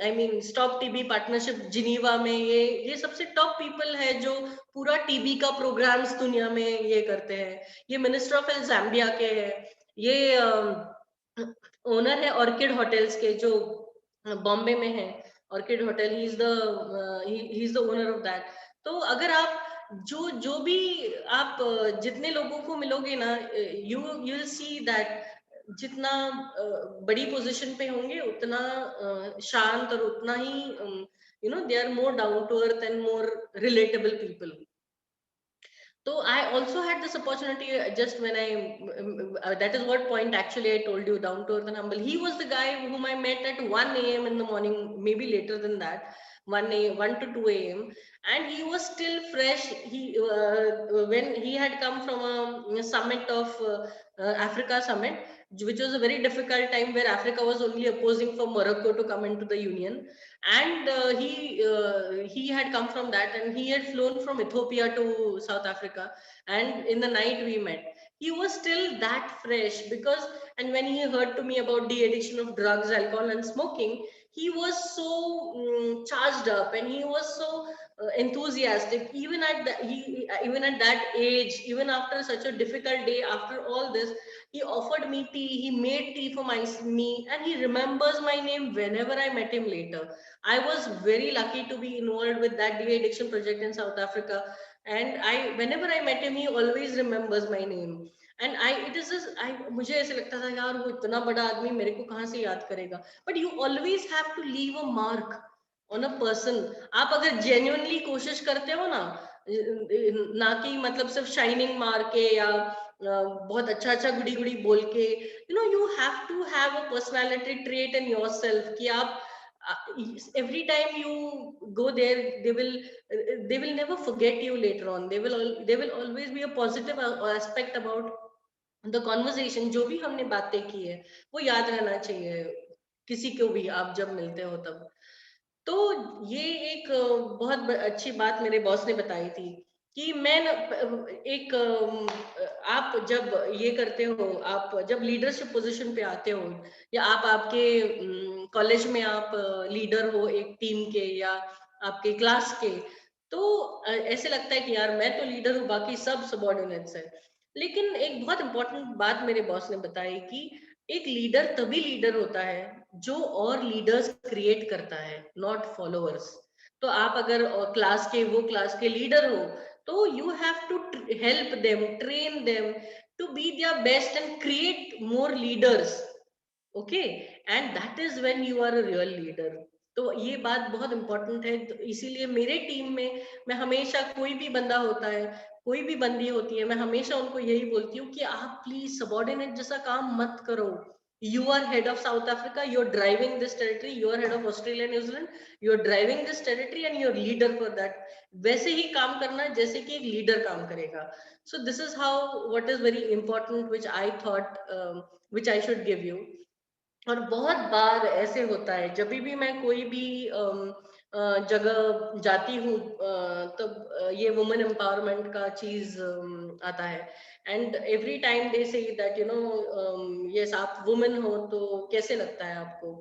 I mean stop TB partnership Geneva में, ये सबसे टॉप पीपल है जो पूरा टीबी का प्रोग्राम्स दुनिया में ये करते हैं. ये मिनिस्टर ऑफ हेल्थ जैम्बिया के हैं, ये ओनर है ऑर्किड होटल्स के जो बॉम्बे में है. Orchid hotel, he is the owner of that. तो अगर आप जो भी आप जितने लोगों को मिलोगे ना, यू विल सी दैट जितना बड़ी पोजीशन पे होंगे उतना शांत और उतना ही they are more down to earth and more relatable people. So I also had this opportunity just when that is what point actually I told you, down to earth and humble. He was the guy whom I met at 1 a.m. in the morning, maybe later than that, 1 to 2 a.m. And he was still fresh. When he had come from a summit of Africa summit, which was a very difficult time where Africa was only opposing for Morocco to come into the Union. And he had come from that, and he had flown from Ethiopia to South Africa, and in the night we met. He was still that fresh because, and when he heard to me about de-addiction of drugs, alcohol and smoking, he was so charged up, and he was so enthusiastic even at that age, even after such a difficult day. After all this, he offered me tea, he made tea for me, and he remembers my name whenever I met him later. I was very lucky to be involved with that de-addiction project in South Africa, and whenever I met him, he always remembers my name. And मुझे ऐसे लगता था यार वो इतना बड़ा आदमी मेरे को कहाँ से याद करेगा. But you always have to leave a mark on a person. आप अगर genuinely कोशिश करते हो ना कि मतलब सिर्फ शाइनिंग मार के या बहुत अच्छा गुड़ी बोल के, you have to have a personality trait in yourself कि आप every time you go there, they will never forget you later on. They will always be a positive aspect about the conversation. जो भी हमने बातें की है वो याद रहना चाहिए किसी को भी आप जब मिलते हो तब. तो ये एक बहुत अच्छी बात मेरे बॉस ने बताई थी कि आप जब ये करते हो, आप जब लीडरशिप पोजीशन पे आते हो, या आप आपके कॉलेज में आप लीडर हो एक टीम के या आपके क्लास के, तो ऐसे लगता है कि यार मैं तो लीडर हूँ, बाकी सब सबॉर्डिनेट्स है। लेकिन एक बहुत इंपॉर्टेंट बात मेरे बॉस ने बताई कि एक लीडर तभी लीडर होता है जो और लीडर्स क्रिएट करता है, नॉट फॉलोअर्स। तो आप अगर क्लास के लीडर हो, तो you have to help them, train them to be their best and create more leaders. Okay, and that is when you are a real leader. तो ये बात बहुत इंपॉर्टेंट है। तो इसीलिए मेरे टीम में मैं हमेशा, कोई भी बंदा होता है, कोई भी बंदी होती है, मैं हमेशा उनको यही बोलती हूँ कि आप प्लीज सबॉर्डिनेट जैसा काम मत करो। You are head of South Africa, you're driving this territory, you are head of Australia, New Zealand, you're driving this territory and you're leader for that. वैसे ही काम करना जैसे कि एक लीडर काम करेगा। So this is how, what is very important, which I thought, which I should give you. और बहुत बार ऐसे होता है, जब भी मैं कोई भी जगह जाती हूँ, तब ये वुमेन एम्पावरमेंट का चीज आता है। And every time they say that you know, yes आप वुमेन हो तो कैसे लगता है आपको।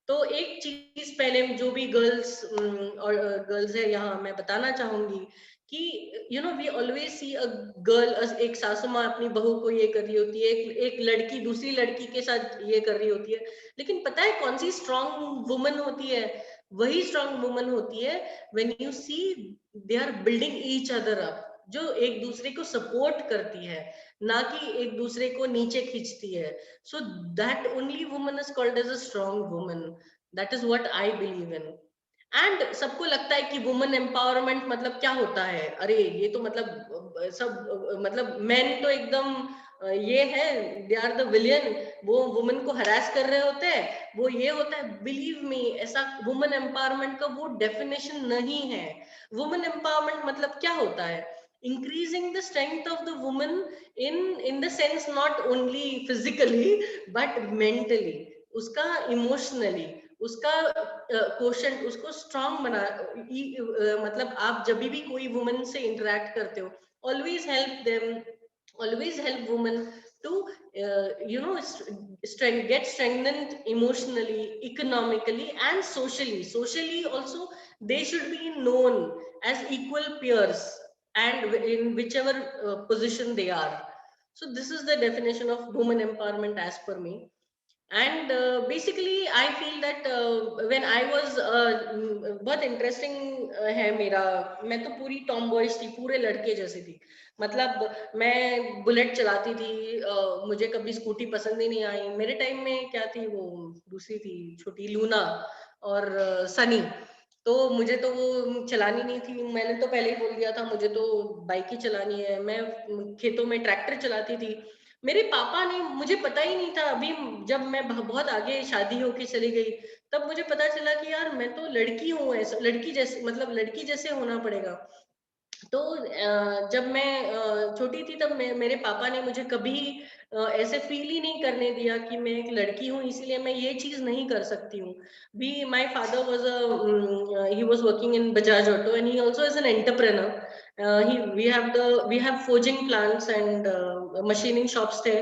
तो एक चीज पहले जो भी गर्ल्स और गर्ल्स है यहाँ, मैं बताना चाहूंगी कि you know we always see a girl, एक सासू माँ अपनी बहू को ये कर रही होती है, एक लड़की दूसरी लड़की के साथ ये कर रही होती है। लेकिन पता है कौन सी स्ट्रॉन्ग वुमन होती है? वही स्ट्रॉन्ग वुमन होती है when you see they are building each other up, जो एक दूसरे को सपोर्ट करती है, ना कि एक दूसरे को नीचे खींचती है। So that only woman is called as a strong woman. That is what I believe in. And सबको लगता है कि वुमेन एम्पावरमेंट मतलब क्या होता है, अरे ये तो मतलब सब मतलब मेन तो एकदम ये है, दे आर द विलियन, वो वुमेन को हरास कर रहे होते हैं, वो ये होता है। बिलीव मी, ऐसा वुमेन एम्पावरमेंट का वो डेफिनेशन नहीं है। वुमेन एम्पावरमेंट मतलब क्या होता है? Increasing the strength of the women in the sense not only physically but mentally, उसका इमोशनली, उसका क्वेश्चन, उसको स्ट्रांग बना। मतलब आप जब भी कोई वुमन से इंटरेक्ट करते हो, always help them, always help women to you know get strengthened emotionally, economically and socially also. They should be known as equal peers and in whichever position they are. So this is the definition of women empowerment as per me. And basically I feel that when I was बहुत इंटरेस्टिंग है मेरा, मैं तो पूरी टॉम बॉयज थी, पूरे लड़के जैसी थी। मतलब मैं बुलेट चलाती थी, मुझे कभी स्कूटी पसंद ही नहीं आई। मेरे टाइम में क्या थी, वो दूसरी थी छोटी लूना और सनी, तो मुझे तो वो चलानी नहीं थी। मैंने तो पहले ही बोल दिया था मुझे तो बाइक ही चलानी है। मैं खेतों में ट्रैक्टर चलाती थी। मेरे पापा ने, मुझे पता ही नहीं था, अभी जब मैं बहुत आगे शादी होके चली गई तब मुझे पता चला कि यार मैं तो लड़की हूँ, ऐसा लड़की जैसे, मतलब लड़की जैसे होना पड़ेगा। तो जब मैं छोटी थी तब मेरे पापा ने मुझे कभी ऐसे फील ही नहीं करने दिया कि मैं एक लड़की हूँ इसलिए मैं ये चीज नहीं कर सकती हूँ। भी my father was he was working in Bajaj Auto and he also is an entrepreneur. We have forging plants and machining shops थे।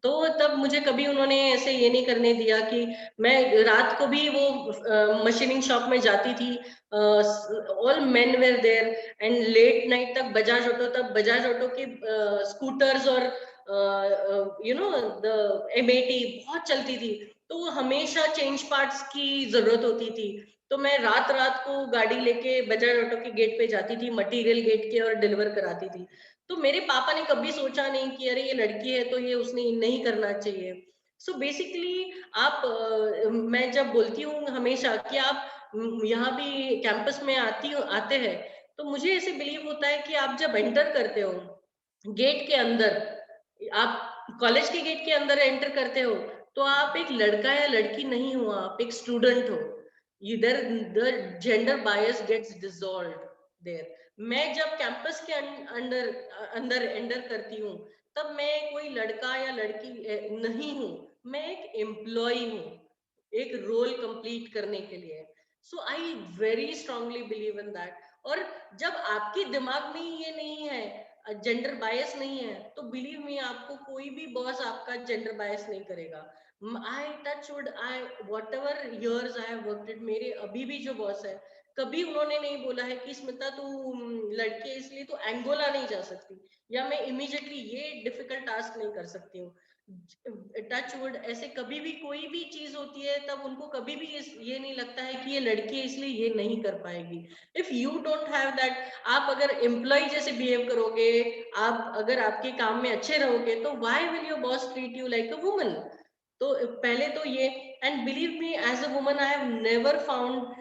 तो तब मुझे कभी उन्होंने ऐसे ये नहीं करने दिया कि मैं रात को भी वो मशीनिंग शॉप में जाती थी। All men were there and late night तक बजाज ऑटो, तब बजाज ऑटो के स्कूटर्स और यू नो द M80 बहुत चलती थी, तो हमेशा चेंज पार्ट्स की जरूरत होती थी। तो मैं रात रात को गाड़ी लेके बजाज ऑटो के गेट पे जाती थी, मटेरियल गेट के, और डिलीवर कराती थी। तो मेरे पापा ने कभी सोचा नहीं कि अरे ये लड़की है तो ये उसने नहीं करना चाहिए। सो बेसिकली आप मैं जब बोलती हूँ हमेशा कि आप यहाँ भी कैंपस में आते हैं, तो मुझे ऐसे बिलीव होता है कि आप जब एंटर करते हो गेट के अंदर, आप कॉलेज के गेट के अंदर एंटर करते हो, तो आप एक लड़का या लड़की नहीं हो, आप एक स्टूडेंट हो। इधर the gender bias gets dissolved there. मैं जब कैंपस के अंदर एंटर करती हूँ, तब मैं कोई लड़का या लड़की नहीं हूँ, मैं एक एम्प्लॉय हूँ, एक रोल कंप्लीट करने के लिए। So I very strongly believe in that. और जब आपके दिमाग में ये नहीं है, जेंडर बायस नहीं है, तो बिलीव मी आपको कोई भी बॉस आपका जेंडर बायस नहीं करेगा। I touch wood, I what ever years I have worked, मेरे अभी भी जो बॉस है, कभी उन्होंने नहीं बोला है कि स्मिता तू लड़की है इसलिए तू एंगोला नहीं जा सकती, या मैं इमीडिएटली ये डिफिकल्ट टास्क नहीं कर सकती हूँ। टच वुड, ऐसे कभी भी कोई भी चीज होती है तब उनको कभी भी ये नहीं लगता है कि ये लड़की है इसलिए ये नहीं कर पाएगी। If you don't have that, आप अगर एम्प्लॉय जैसे बिहेव करोगे, आप अगर आपके काम में अच्छे रहोगे, तो why will your boss treat you like a woman? तो पहले तो ये, and believe me as a woman I have never found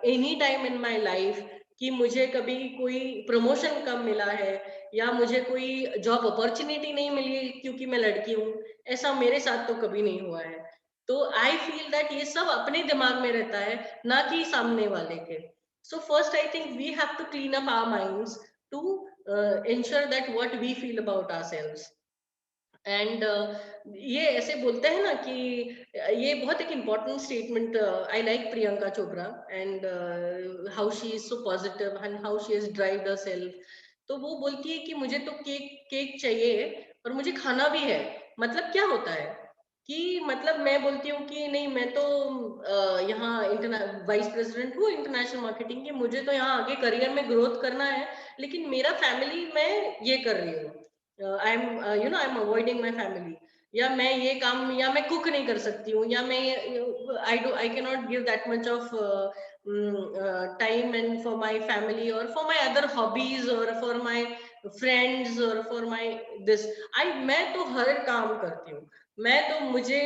any time in my life कि मुझे कभी कोई प्रमोशन कम मिला है या मुझे कोई जॉब अपॉर्चुनिटी नहीं मिली क्योंकि मैं लड़की हूँ। ऐसा मेरे साथ तो कभी नहीं हुआ है। तो आई फील दैट ये सब अपने दिमाग में रहता है, ना कि सामने वाले के। So first I think we have to clean up our minds to ensure that what we feel about ourselves. And ये ऐसे बोलते हैं ना कि ये बहुत एक important statement, I like Priyanka Chopra and how she is so positive and how she is drived herself. तो वो बोलती है कि मुझे तो केक केक चाहिए और मुझे खाना भी है। मतलब क्या होता है कि मतलब मैं बोलती हूँ कि नहीं, मैं तो यहाँ वाइस प्रेसिडेंट हूँ इंटरनेशनल मार्केटिंग की, मुझे तो यहाँ आगे करियर में ग्रोथ करना है, लेकिन मेरा फैमिली मैं ये कर रही हूँ, I am you know I am avoiding my family, या मैं ये काम, या मैं कुक नहीं कर सकती हूँ, या मैं I can not give that much of time and for my family और फॉर माय अदर हॉबीज और फॉर माय फ्रेंड्स और फॉर माय दिस। मैं तो हर काम करती हूँ। मैं तो मुझे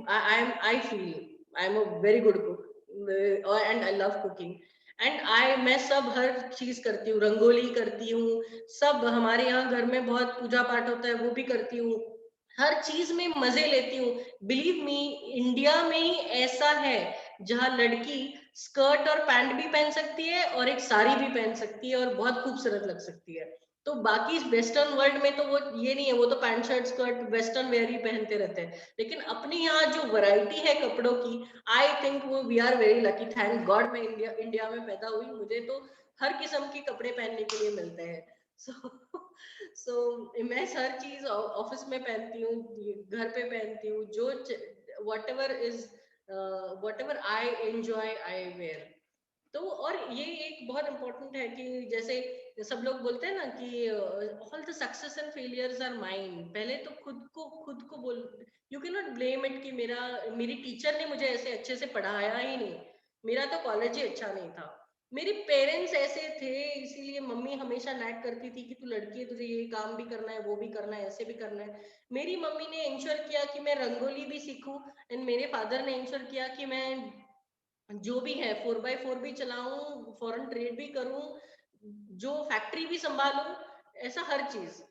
I feel I am a very good cook and I love cooking and मैं सब हर चीज करती हूँ, रंगोली करती हूँ, सब हमारे यहाँ घर में बहुत पूजा पाठ होता है वो भी करती हूँ, हर चीज में मजे लेती हूँ। बिलीव मी, इंडिया में ही ऐसा है जहाँ लड़की स्कर्ट और पैंट भी पहन सकती है और एक साड़ी भी पहन सकती है और बहुत खूबसूरत लग सकती है। तो बाकी वेस्टर्न वर्ल्ड में तो वो ये नहीं है, वो तो pant shirt skirt western wear ही पहनते रहते हैं। लेकिन अपने यहाँ जो वैरायटी है कपड़ों की, आई थिंक वो we are very lucky, thank god मैं इंडिया में पैदा हुई, मुझे तो हर किस्म के कपड़े पहनने के लिए मिलते हैं। सो मैं हर चीज ऑफिस में पहनती हूँ, घर पे पहनती हूँ, जो whatever I enjoy I wear. तो और ये एक बहुत इंपॉर्टेंट है कि जैसे सब लोग बोलते हैं ना कि all the success and failures are mine. पहले तो खुद को बोल, you can not blame it कि मेरी टीचर ने मुझे ऐसे अच्छे से पढ़ाया ही नहीं, मेरा तो कॉलेज ही अच्छा नहीं था, मेरे पेरेंट्स ऐसे थे इसीलिए मम्मी हमेशा नैग करती थी कि तू लड़की है, तुझे ये काम भी करना है, वो भी करना है, ऐसे भी करना है। मेरी मम्मी ने इंश्योर किया कि मैं रंगोली भी सीखूं एंड मेरे फादर ने इंश्योर किया कि मैं जो भी है 4x4 भी चलाऊं, फॉरेन ट्रेड भी करूं, जो फैक्ट्री भी संभालूं, ऐसा हर चीज।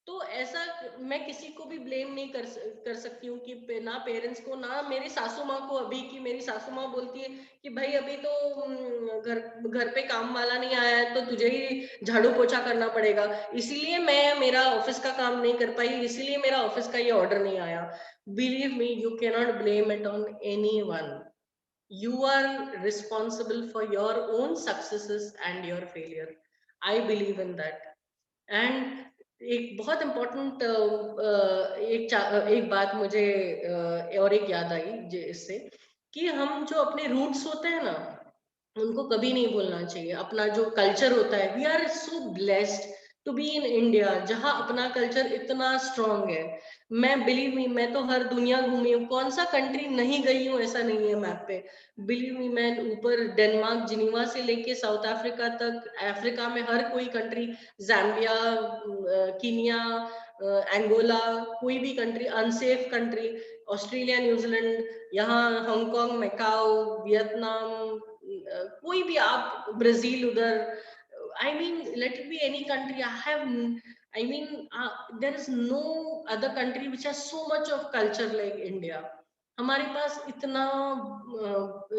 तो ऐसा मैं किसी को भी ब्लेम नहीं कर सकती हूँ कि ना पेरेंट्स को, ना मेरी सासू माँ को। अभी की मेरी सासू माँ बोलती है कि भाई अभी तो घर पे काम वाला नहीं आया है तो तुझे ही झाड़ू पोछा करना पड़ेगा, इसीलिए मैं मेरा ऑफिस का काम नहीं कर पाई, इसीलिए मेरा ऑफिस का ये ऑर्डर नहीं आया। Believe me, you can not blame it on anyone. You are responsible for your own successes and your failure. I believe in that. And एक बहुत इम्पोर्टेंट एक बात मुझे और एक याद आई इससे, कि हम जो अपने रूट्स होते हैं ना उनको कभी नहीं भूलना चाहिए। अपना जो कल्चर होता है, we are so blessed to be in India जहाँ अपना कल्चर इतना स्ट्रांग है। मैं बिलीव मी, मैं तो हर दुनिया घूमी हूँ, कौन सा कंट्री नहीं गई हूँ ऐसा नहीं है मैप पे। बिलीव मी, मैं ऊपर डेनमार्क जिनीवा से लेके साउथ अफ्रीका तक, अफ्रीका में हर कोई कंट्री, जाम्बिया, कीनिया, एंगोला, कोई भी country, unsafe country, Australia, New Zealand, यहाँ हांगकांग, मैकाओ, वियतनाम, कोई भी आप, ब्राजील उधर, I mean let it be any country, I have, I mean there is no other country which has so much of culture like India. हमारे पास इतना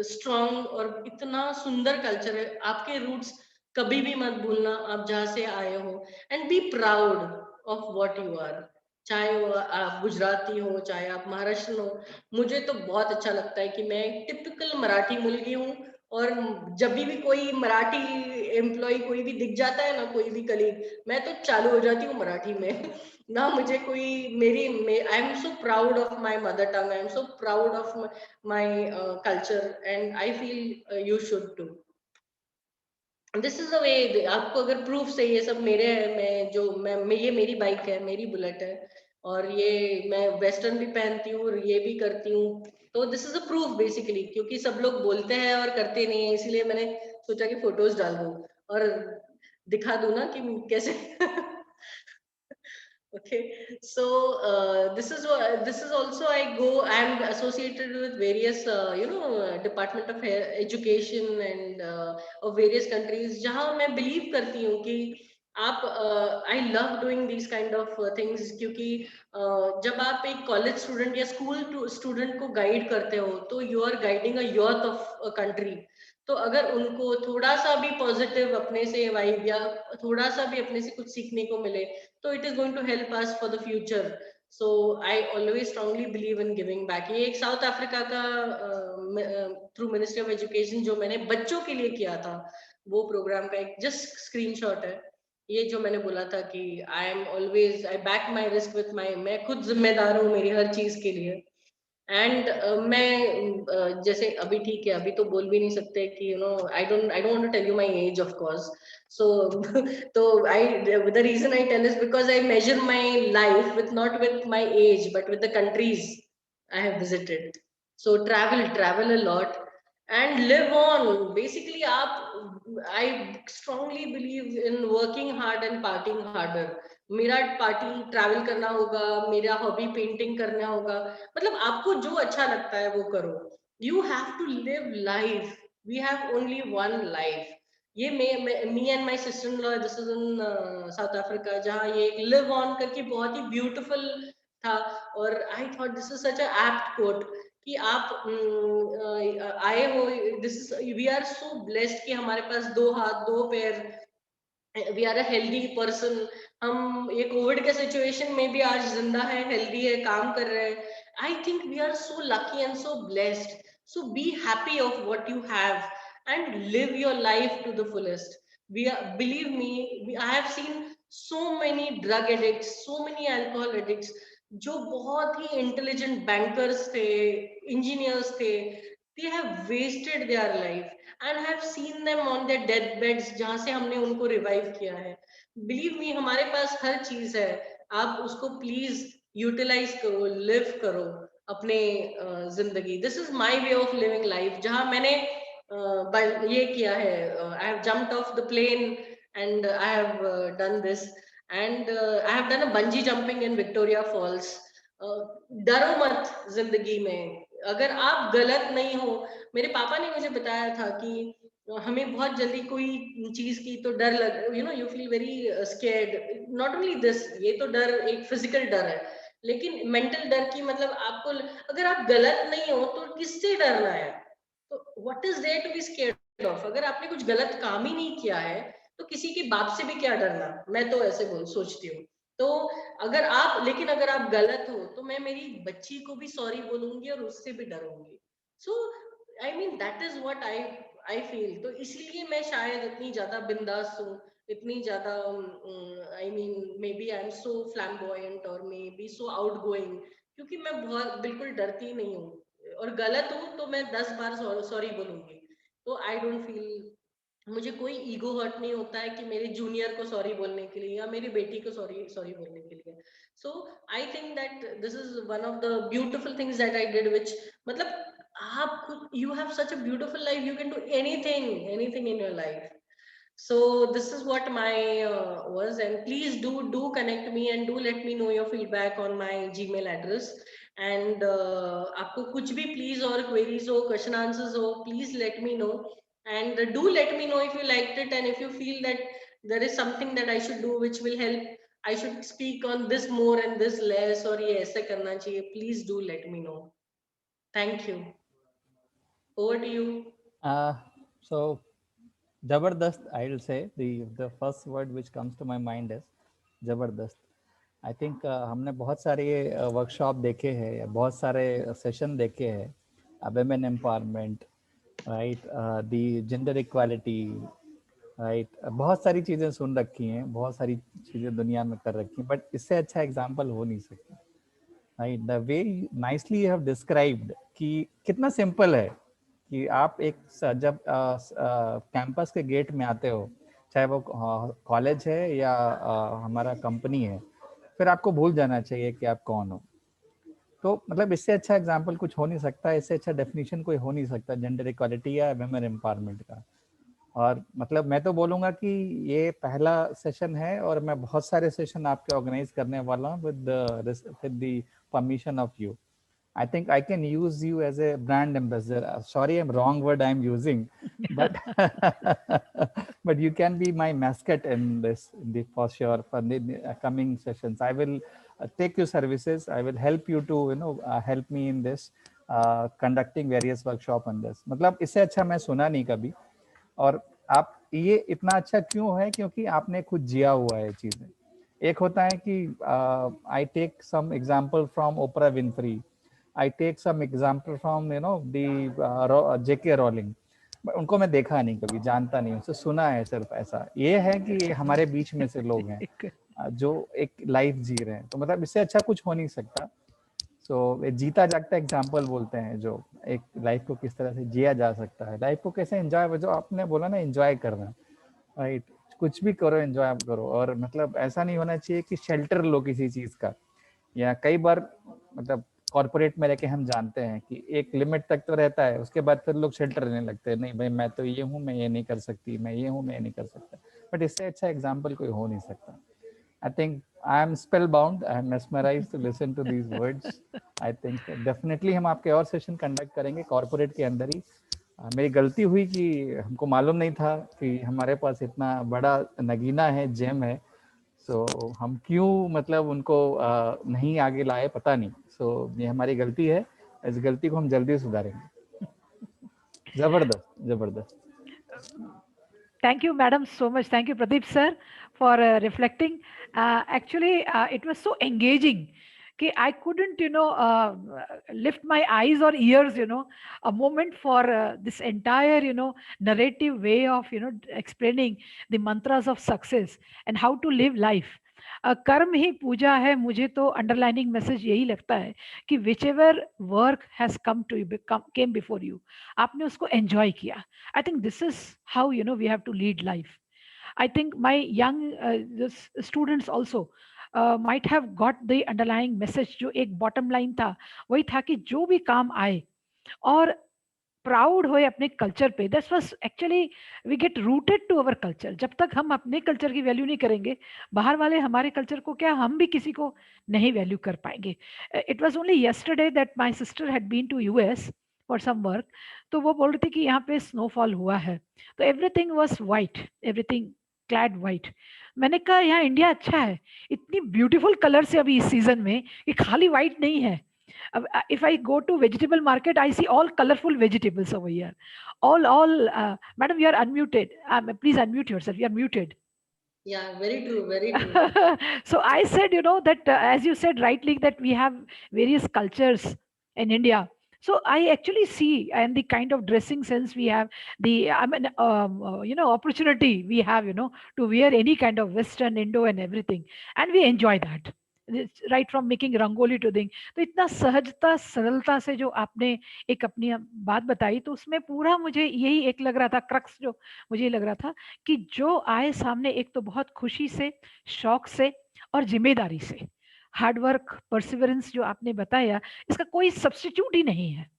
स्ट्रॉन्ग और इतना सुंदर कल्चर है। आपके रूट्स कभी भी मत भूलना, आप जहाँ से आए हो, and be proud of what you are. चाहे वो आप गुजराती हो, चाहे आप महाराष्ट्र हो। मुझे तो बहुत अच्छा लगता है कि मैं एक टिपिकल मराठी मुलगी हूँ और जब भी कोई मराठी एम्प्लॉय कोई भी दिख जाता है ना, कोई भी कलीग, मैं तो चालू हो जाती हूँ मराठी में ना मुझे कोई I am so proud of my mother tongue, I am so proud of my culture and I feel you should too. This is the way. आपको अगर प्रूफ चाहिए सब मेरे है, मैं ये मेरी बाइक है, मेरी बुलेट है, और ये मैं वेस्टर्न भी पहनती हूँ और ये भी करती हूँ, तो this is a proof basically. क्योंकि सब लोग बोलते हैं और करते नहीं है, इसीलिए मैंने सोचा कि फोटोज डाल दूं और दिखा दूं ना कि कैसे Okay, so this is also I am associated with various Department of Education and of various countries, जहाँ मैं believe करती हूँ कि आप I love doing these kind of things, क्योंकि जब आप एक कॉलेज स्टूडेंट या स्कूल स्टूडेंट को गाइड करते हो तो you are guiding a youth of a country. तो अगर उनको थोड़ा सा भी पॉजिटिव अपने से वाइब या थोड़ा सा भी अपने से कुछ सीखने को मिले, so it is going to help us for the future. So I always strongly believe in giving back. ये एक साउथ अफ्रीका का थ्रू मिनिस्ट्री ऑफ एजुकेशन जो मैंने बच्चों के लिए किया था, वो प्रोग्राम का एक जस्ट स्क्रीनशॉट है। ये जो मैंने बोला था कि I back my risk with my, मैं खुद जिम्मेदार हूँ मेरी हर चीज के लिए। एंड मैं जैसे अभी ठीक है, अभी तो बोल भी नहीं सकते कि I don't want to tell you my age of course. So तो the reason I tell is because I measure my life with not with my age but with the countries I have visited. So travel a lot and live on. Basically I strongly believe in working hard and partying harder. मेरा पार्टी ट्रैवल करना होगा, मेरा हॉबी पेंटिंग करना होगा, मतलब आपको जो अच्छा लगता है वो करो। You have to live life, we have only one life. ये me and my sister in law, this is in South Africa, जहाँ ये एक लिव ऑन करके बहुत ही ब्यूटीफुल था। और I thought this is such a apt quote कि आप आए हो, this we are so blessed कि हमारे पास दो हाथ दो पैर, we are a healthy person. हम ये कोविड के सिचुएशन में भी आज जिंदा है, हेल्दी है, काम कर रहे हैं। I think we are so lucky and so blessed. So be happy of what you have and live your life to the fullest. We are, believe me, I have seen so many drug addicts, so many alcohol addicts, जो बहुत ही इंटेलिजेंट बैंकर्स थे, इंजीनियर्स थे, they have wasted their life and have seen them on their deathbeds, जहां से हमने उनको रिवाइव किया है। बिलीव मी, हमारे पास हर चीज है, आप उसको प्लीज यूटिलाइज करो, लिव करो अपने जिंदगी। This is my way of living life, जहां मैंने ये किया है, I have jumped off the plane and I have done this, and I have done a bungee jumping in Victoria Falls. डरो मत जिंदगी में, अगर आप गलत नहीं हो। मेरे पापा ने मुझे बताया था कि हमें बहुत जल्दी कोई चीज की तो डर लग, you feel very scared. Not only this, ये तो डर एक फिजिकल डर है, लेकिन मेंटल डर की मतलब आपको, अगर आप गलत नहीं हो तो किससे डरना है? तो what is there to be scared of? अगर आपने कुछ गलत काम ही नहीं किया है तो किसी के बाप से भी क्या डरना, मैं तो ऐसे सोचती हूँ। तो लेकिन अगर आप गलत हो तो मैं मेरी बच्ची को भी सॉरी बोलूंगी और उससे भी डरूंगी। So I mean that is what I feel. तो इसलिए मैं शायद इतनी ज्यादा बिंदास हूँ, इतनी ज्यादा I mean maybe I am so flamboyant और मे बी सो आउटगोइंग, क्योंकि मैं बहुत बिल्कुल डरती नहीं हूँ, और गलत हूँ तो मैं 10 बार सॉरी बोलूंगी। तो आई डोंट फील, मुझे कोई ईगो हर्ट नहीं होता है कि मेरे जूनियर को सॉरी बोलने के लिए या मेरी बेटी को सॉरी बोलने के लिए। So I think that this is one of the beautiful things that I did, which मतलब आप, you have such a beautiful life, you can do anything in your life. So this is what my was, and please do connect me and do let me know your feedback on my Gmail address, and आपको कुछ भी please और queries हो, question answers हो, please let me know, and do let me know if you liked it, and if you feel that there is something that I should do which will help, I should speak on this more and this less, और ये ऐसे करना चाहिए, please do let me know. Thank you. Over to you. So Jabardast, I'll say the first word which comes to my mind is Jabardast. I think हमने बहुत सारे वर्कशॉप देखे हैं या बहुत सारे सेशन देखे हैं, वुमेन एम्पावरमेंट, राइट, दी जेंडर इक्वालिटी, राइट, बहुत सारी चीजें सुन रखी हैं, बहुत सारी चीजें दुनिया में कर रखी हैं, बट इससे अच्छा एग्जाम्पल हो नहीं सकता। Right, the way nicely you have described कि कितना सिंपल है कि आप एक जब कैंपस के गेट में आते हो, चाहे वो कॉलेज है या हमारा कंपनी है, फिर आपको भूल जाना चाहिए कि आप कौन हो। तो मतलब इससे अच्छा एग्जाम्पल कुछ हो नहीं सकता, इससे अच्छा डेफिनेशन कोई हो नहीं सकता जेंडर इक्वालिटी या वुमेन एम्पावरमेंट का। और मतलब मैं तो बोलूँगा कि ये पहला सेशन है और मैं बहुत सारे सेशन आपके ऑर्गेनाइज करने वाला हूँ with the permission of you. I think I can use you as a brand ambassador. Sorry, I'm wrong word I'm using, but but you can be my mascot in this, for sure, for the coming sessions. I will take your services. I will help you to help me in this conducting various workshop on this. मतलब इससे अच्छा मैं सुना नहीं कभी। और आप ये इतना अच्छा क्यों है? क्योंकि आपने खुद जिया हुआ है चीजें। एक होता है कि I take some example from Oprah Winfrey, I take some example from the JK Rowling, उनको मैं देखा नहीं कभी, जानता नहीं, उनसे सुना है सिर्फ। ऐसा ये है कि ये हमारे बीच में से लोग हैं जो एक लाइफ जी रहे हैं, तो मतलब इससे अच्छा कुछ हो नहीं सकता। सो जीता जागता एग्जाम्पल बोलते हैं, जो एक लाइफ को किस तरह से जिया जा सकता है, लाइफ को कैसे एंजॉय, जो आपने बोला ना एंजॉय करना, राइट, कुछ भी करो एंजॉय आप करो। और मतलब ऐसा नहीं होना चाहिए कि शेल्टर लो किसी चीज का, या कई बार मतलब कॉर्पोरेट में रहकर हम जानते हैं कि एक लिमिट तक तो रहता है, उसके बाद फिर लोग शेल्टर लेने लगते हैं, नहीं भाई मैं तो ये हूँ, मैं ये नहीं कर सकती, मैं ये हूँ, मैं ये नहीं कर सकता। बट इससे अच्छा एग्जाम्पल कोई हो नहीं सकता। I think I am spellbound. I am mesmerized to listen to these words. I think definitely हम आपके और सेशन कंडक्ट करेंगे कॉर्पोरेट के अंदर ही। मेरी गलती हुई कि हमको मालूम नहीं था कि हमारे पास इतना बड़ा नगीना है, जेम है। सो हम क्यों मतलब उनको नहीं आगे लाए, पता नहीं। सो ये हमारी गलती है, इस गलती को हम जल्दी सुधारेंगे। जबरदस्त जबरदस्त। Thank you, madam, so much. Thank you, Pradeep sir, for reflecting. Actually, it was so engaging. Okay, I couldn't, lift my eyes or ears, a moment for this entire, narrative way of, explaining the mantras of success and how to live life. कर्म ही पूजा है, मुझे तो अंडरलाइनिंग मैसेज यही लगता है कि whichever work has come to you, came before you, आपने उसको एंजॉय किया. I think this is how we have to lead life. I think my young students also might have got the underlying message. जो एक bottom line था वही था कि जो भी काम आए और प्राउड होए अपने कल्चर पे. That was actually we get rooted to our culture. जब तक हम अपने कल्चर की वैल्यू नहीं करेंगे, बाहर वाले हमारे कल्चर को क्या, हम भी किसी को नहीं वैल्यू कर पाएंगे. It was only yesterday that my sister had been to US for some work. तो वो बोल रही थी कि यहाँ पे स्नोफॉल हुआ है, तो everything was white, everything clad white. मैंने कहा यहाँ इंडिया अच्छा है, इतनी ब्यूटीफुल कलर से अभी इस सीजन में, कि खाली वाइट नहीं है. If I go to vegetable market, I see all colorful vegetables over here. All. Madam, you are unmuted. Please unmute yourself. You are muted. Yeah, very true, very true. So I said, that as you said rightly, that we have various cultures in India. So I actually see, and the kind of dressing sense we have, the opportunity we have, to wear any kind of Western, Indo, and everything, and we enjoy that. Right from making rangoli to thing. तो इतना सहजता सरलता से जो आपने एक अपनी बात बताई, तो उसमें पूरा मुझे यही एक लग रहा था, क्रक्स जो मुझे लग रहा था कि जो आए सामने, एक तो बहुत खुशी से, शौक से और जिम्मेदारी से, हार्ड वर्क, परसिवरेंस जो आपने बताया, इसका कोई सब्स्टिट्यूट ही नहीं है.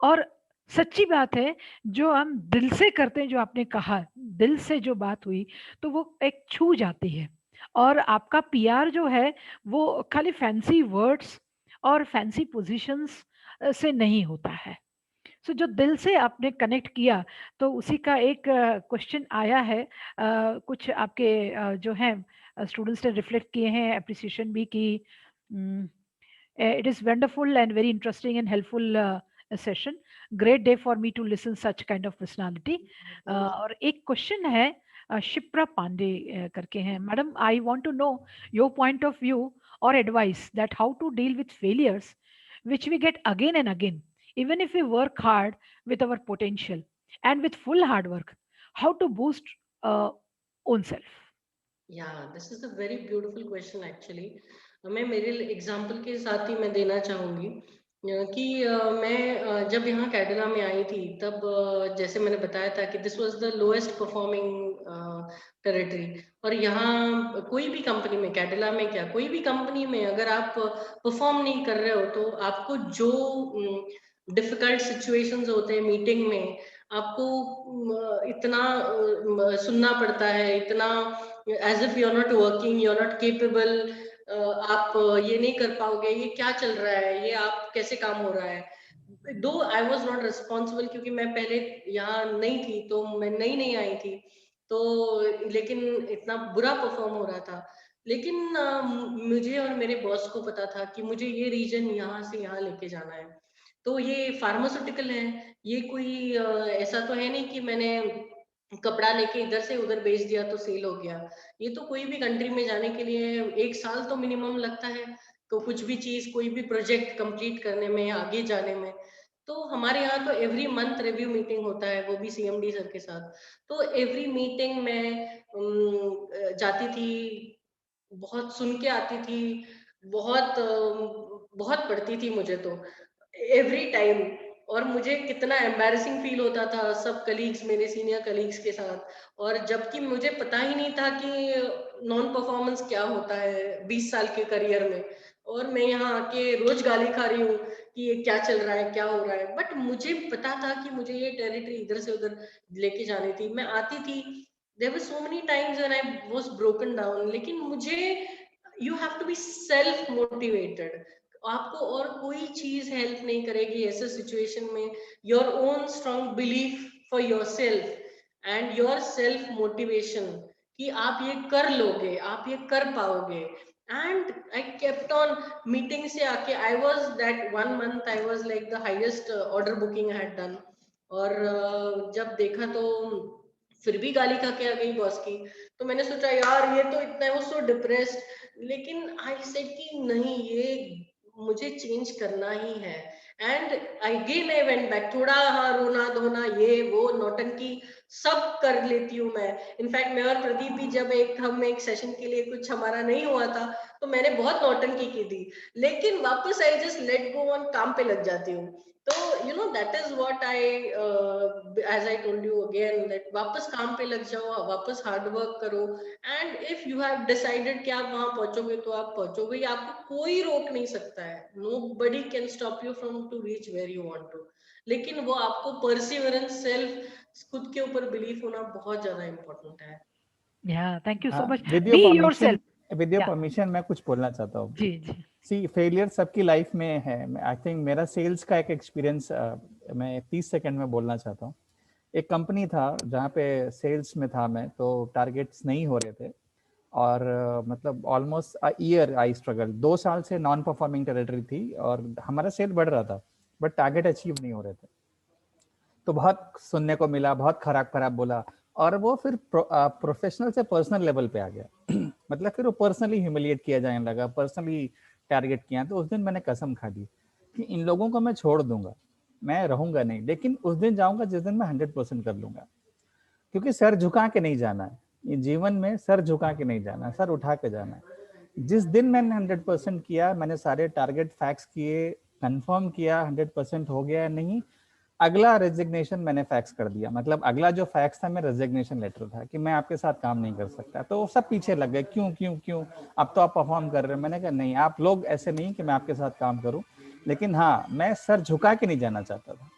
और सच्ची बात है, जो हम दिल से करते हैं, जो आपने कहा दिल से जो बात हुई, तो वो एक छू जाती है. और आपका पीआर जो है वो खाली फैंसी वर्ड्स और फैंसी पोजीशंस से नहीं होता है. सो जो दिल से आपने कनेक्ट किया, तो उसी का एक क्वेश्चन आया है. कुछ आपके जो हैं स्टूडेंट्स ने रिफ्लेक्ट किए हैं, अप्रिसिएशन भी की. It is wonderful and very interesting and helpful session. Great day for me to listen such kind of personality. और एक क्वेश्चन है, शिप्रा पांडे करके हैं. Madam, I want to know your point of view or advice that how to deal with failures which we get again and again even if we work hard with our potential and with full hard work, how to boost own self? Yeah, this is a very beautiful question actually. मैं मेरे एग्जाम्पल के साथ ही मैं देना चाहूंगी कि जब यहाँ कैडला में आई थी तब जैसे मैंने बताया था कि this was the lowest performing territory. और यहाँ कोई भी कंपनी में, कैडला में क्या, कोई भी कंपनी में अगर आप परफॉर्म नहीं कर रहे हो तो आपको जो डिफिकल्ट सिचुएशंस होते हैं मीटिंग में, आपको इतना सुनना पड़ता है, इतना as if you are not working, you are not capable, आप ये नहीं कर पाओगे, ये क्या चल रहा है, ये आप कैसे काम हो रहा है। दो आई वॉज नॉट रिस्पॉन्सिबल क्योंकि मैं पहले यहाँ नहीं थी, तो मैं नई नई आई थी, तो लेकिन इतना बुरा परफॉर्म हो रहा था। लेकिन मुझे और मेरे बॉस को पता था कि मुझे ये रीजन यहाँ से यहाँ लेके जाना है। तो ये फार्मास्यूटिकल है, ये कोई ऐसा तो है नहीं कि मैंने कपड़ा लेके इधर से उधर बेच दिया तो सेल हो गया। ये तो कोई भी कंट्री में जाने के लिए 1 साल तो मिनिमम लगता है, तो कुछ भी चीज, कोई भी प्रोजेक्ट कंप्लीट करने में, आगे जाने में। तो हमारे यहाँ तो एवरी मंथ रिव्यू मीटिंग होता है, वो भी सीएमडी सर के साथ। तो एवरी मीटिंग में जाती थी, बहुत सुन के आती थी, बहुत पढ़ती थी मुझे तो एवरी टाइम। और मुझे कितना एम्बैरेसिंग फील होता था सब कलीग्स, मेरे सीनियर कलीग्स के साथ। और जबकि मुझे पता ही नहीं था कि नॉन परफॉर्मेंस क्या होता है 20 साल के करियर में, और मैं यहाँ आके रोज गाली खा रही हूँ कि ये क्या चल रहा है, क्या हो रहा है। बट मुझे पता था कि मुझे ये टेरिटरी इधर से उधर लेके जानी थी। मैं आती थी, there were so many times when I was broken down, लेकिन मुझे, you have to be self motivated. आपको और कोई चीज हेल्प नहीं करेगी ऐसे सिचुएशन में। Your own strong belief for your self and your self motivation कि आप ये कर लोगे, आप ये कर पाओगे। And I kept on meeting से आके, I was that 1 month I was like the highest order booking I had done. और जब देखा तो फिर भी गाली खा के आ गई बॉस की। तो मैंने सोचा यार ये तो इतना, वो सो डिप्रेस्ड। लेकिन आई सेड कि नहीं, ये मुझे चेंज करना ही है। And again I went back, थोड़ा हाँ रोना धोना, ये वो नौटंकी सब कर लेती हूँ मैं। इनफैक्ट मैं और प्रदीप भी जब हम एक सेशन के लिए कुछ हमारा नहीं हुआ था, तो मैंने बहुत नौटंकी की थी। लेकिन वापस आई जस्ट लेट गो ऑन, काम पे लग जाती हूँ। तो you know that is what I, as I told you again, that वापस काम पे लग जाओ, वापस हार्ड वर्क करो। And if you have decided कि आप वहां पहुंचोगे तो आप पहुंचोगे, आपको कोई रोक नहीं सकता है। Nobody can stop you from to reach where you want to. लेकिन वो आपको परसिवरेंस, सेल्फ, खुद के ऊपर बिलीफ होना बहुत ज्यादा इंपॉर्टेंट है। Yeah, thank you so much. With Be your yourself. Permission, with your Yeah. Permission मैं कुछ बोलना चाहता हूँ। जी जी। सी फेलियर सबकी लाइफ में है। आई थिंक मेरा सेल्स का एक एक्सपीरियंस मैं 30 सेकंड में बोलना चाहता हूँ। एक कंपनी था जहाँ पे सेल्स में था मैं, तो टारगेट्स नहीं हो रहे थे और मतलब almost a year I struggle. 2 साल से नॉन परफॉर्मिंग टेरिटरी थी और हमारा सेल बढ़ रहा था बट टारगेट अचीव नहीं हो रहे थे। तो बहुत सुनने को मिला, बहुत खराब खराब बोला और वो फिर प्रोफेशनल से पर्सनल लेवल पे आ गया। मतलब फिर वो पर्सनली ह्यूमिलिएट किया जाने लगा, पर्सनली टारगेट किया। तो उस दिन मैंने कसम खा दी कि इन लोगों को मैं छोड़ दूंगा, मैं रहूंगा नहीं, लेकिन उस दिन जाऊंगा जिस दिन मैं 100% कर लूंगा। क्योंकि सर झुका के नहीं जाना है, ये जीवन में सर झुका के नहीं जाना, सर उठा के जाना है। जिस दिन मैंने 100% किया, मैंने सारे टारगेट फैक्स किए, कंफर्म किया 100% हो गया या नहीं, अगला रेजिग्नेशन मैंने फैक्स कर दिया। मतलब अगला जो फैक्स था मेरा रेजिग्नेशन लेटर था कि मैं आपके साथ काम नहीं कर सकता। तो सब पीछे लग गए, क्यों क्यों क्यों, अब तो आप परफॉर्म कर रहे हो। मैंने कहा नहीं, आप लोग ऐसे नहीं कि मैं आपके साथ काम करूं, लेकिन हाँ मैं सर झुका के नहीं जाना चाहता था।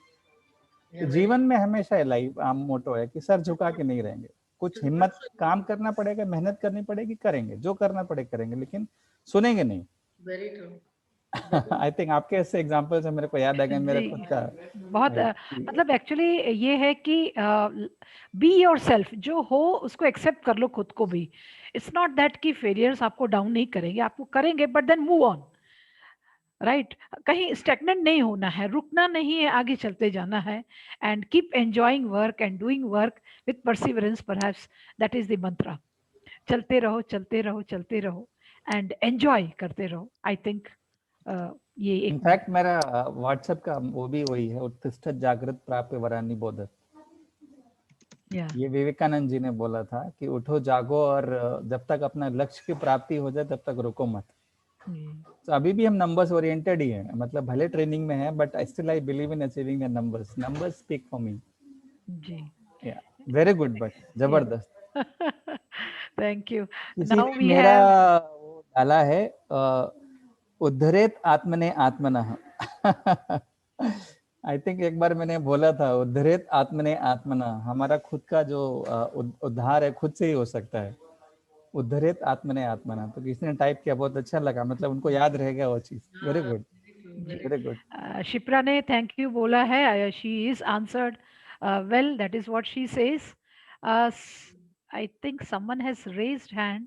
तो जीवन में हमेशा लाइफ मोटो है कि सर झुका के नहीं रहेंगे। कुछ हिम्मत, काम करना पड़ेगा, मेहनत करनी पड़ेगी, करेंगे, जो करना पड़े करेंगे, लेकिन सुनेंगे नहीं। Very true. आई थिंक आपके ऐसे एग्जांपल से मेरे को याद आ गया मेरे जी, खुद का। बहुत मतलब एक्चुअली ये है कि बी योर सेल्फ, जो हो उसको एक्सेप्ट कर लो खुद को भी। इट्स नॉट दैट कि फेलियर्स आपको डाउन नहीं करेंगे, आपको करेंगे, but then move on, right. कहीं स्टेगनेंट नहीं होना है, रुकना नहीं है, आगे चलते जाना है। And keep enjoying work and doing work with perseverance, perhaps that is the mantra. चलते रहो चलते रहो चलते रहो एंड एंजॉय करते रहो। आई थिंक ये एक इनफैक्ट मेरा व्हाट्सएप का वो भी वही है, उत्तिष्ठ जागृत प्राप्य वरानी बोध। या ये विवेकानंद जी ने बोला था कि उठो जागो और जब तक अपना लक्ष्य की प्राप्ति हो जाए तब तक रुको मत। तो अभी भी हम नंबर्स ओरिएंटेड ही हैं, मतलब भले ट्रेनिंग में है, but I still I believe in achieving the numbers. Numbers speak for me. जी या वेरी गुड, बट जबरदस्त। Thank you. किसी नाउ ने वी मेरा हैव वो डाला है, उद्धरेत आत्मने आत्मनः। आई थिंक एक बार मैंने बोला था, उद्धरेत आत्मने आत्मनः। हमारा खुद का जो उद्धार है खुद से ही हो सकता है। उद्धरेत आत्मने आत्मनः, तो किसी ने टाइप किया, बहुत अच्छा लगा, मतलब उनको याद रह गया वो चीज। Very good, very good. Shipra ने थैंक यू बोला है, she is answered well, that is what she says. I think someone has raised hand.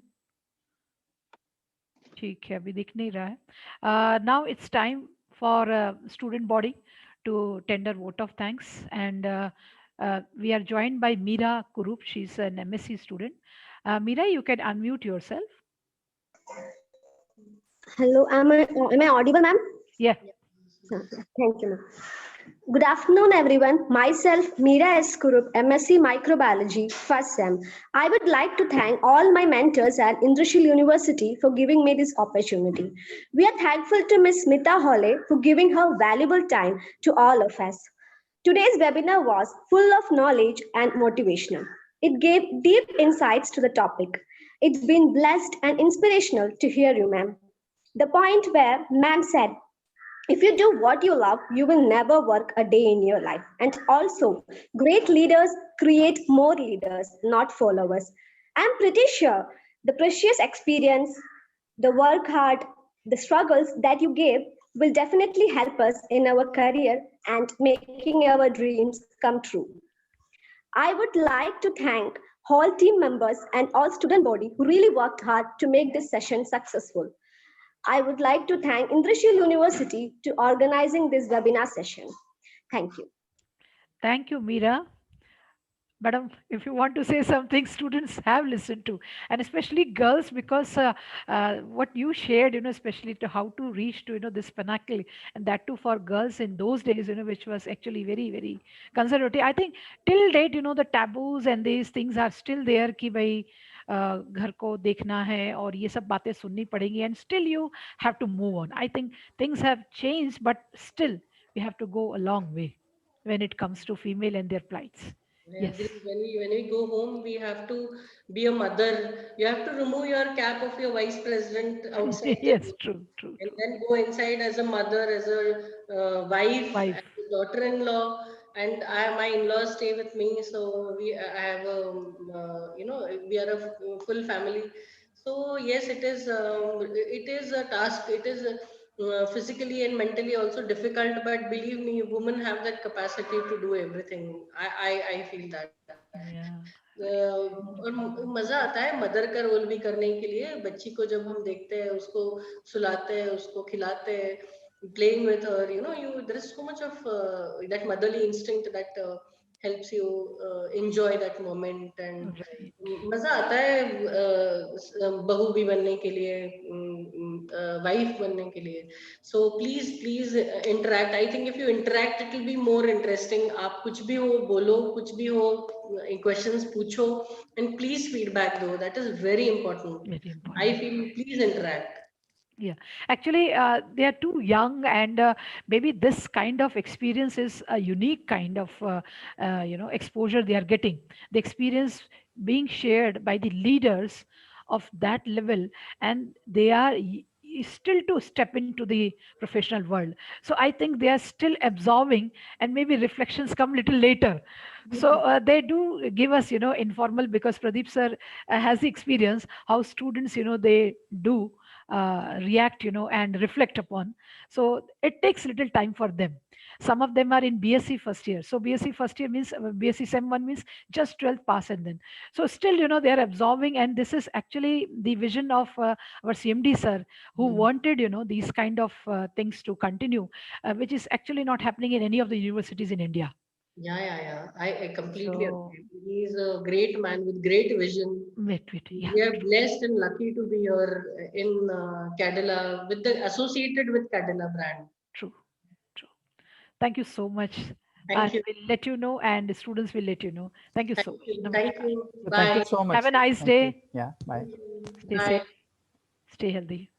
ठीक है, अभी दिख नहीं रहा है। Now it's time for student body to tender vote of thanks, and we are joined by Meera Kurup. She's an MSc student. Meera, you can unmute yourself. Hello, am I audible, ma'am? Yeah. Thank you, ma'am. Good afternoon, everyone. Myself, Meera S. Kurup, MSc Microbiology, first sem. I would like to thank all my mentors at Indrashil University for giving me this opportunity. We are thankful to Ms. Smita Hole for giving her valuable time to all of us. Today's webinar was full of knowledge and motivational. It gave deep insights to the topic. It's been blessed and inspirational to hear you, ma'am. The point where ma'am said, if you do what you love, you will never work a day in your life. And also, great leaders create more leaders, not followers. I'm pretty sure the precious experience, the work hard, the struggles that you gave will definitely help us in our career and making our dreams come true. I would like to thank all team members and all student body who really worked hard to make this session successful. I would like to thank Indrashil University to organizing this webinar session. Thank you. Thank you, Meera. Madam, if you want to say something, students have listened to, and especially girls, because what you shared, especially to how to reach to, this pinnacle, and that too for girls in those days, which was actually very, very conservative. I think till date, the taboos and these things are still there कि भाई घर को देखना है और ये सब बातें सुननी पड़ेंगी, and still you have to move on. I think things have changed, but still we have to go a long way when it comes to female and their plights. I Yes. agree. When we go home, we have to be a mother. You have to remove your cap of your vice president outside the Yes, room, true. and then go inside as a mother, as a wife, Wife. as a daughter-in-law. And my in-laws stay with me, so I have a we are a full family. So yes, it is a task. It is physically and mentally also difficult, but believe me, women have that capacity to do everything. I feel that. Yeah. और मजा आता है मदर का रोल भी करने के लिए। बच्ची को जब हम देखते हैं, उसको सुलाते हैं, उसको खिलाते हैं, playing with her, there is so much of that motherly instinct that helps you enjoy that moment, and Right. मजा आता है बहू भी बनने के लिए, वाइफ बनने के लिए। So please interact. I think if you interact, it will be more interesting. आप कुछ भी हो बोलो, कुछ भी हो, questions पूछो, and please feedback though. That is very important. Very important. I feel please interact. Yeah, actually, they are too young, and maybe this kind of experience is a unique kind of, exposure they are getting. The experience being shared by the leaders of that level, and they are still to step into the professional world. So I think they are still absorbing, and maybe reflections come little later. So they do give us, informal, because Pradeep sir has the experience how students, they do react, and reflect upon. So it takes little time for them. Some of them are in BSc first year. So BSc first year means BSc Sem 1 means just 12th pass, and then. So still, they are absorbing, and this is actually the vision of our CMD sir, who wanted, these kind of things to continue, which is actually not happening in any of the universities in India. Yeah. I completely So, agree. He's a great man with great vision. yeah, We are blessed and lucky to be here in Cadila associated with Cadila brand. true. Thank you so much. Thank And you. we'll let you know, and the students will let you know. Thank you Thank so much. you. Namaskar. Thank you. So thank you Bye. so much. Have a nice Thank you. day. Yeah, bye. Stay Bye. safe. Stay healthy.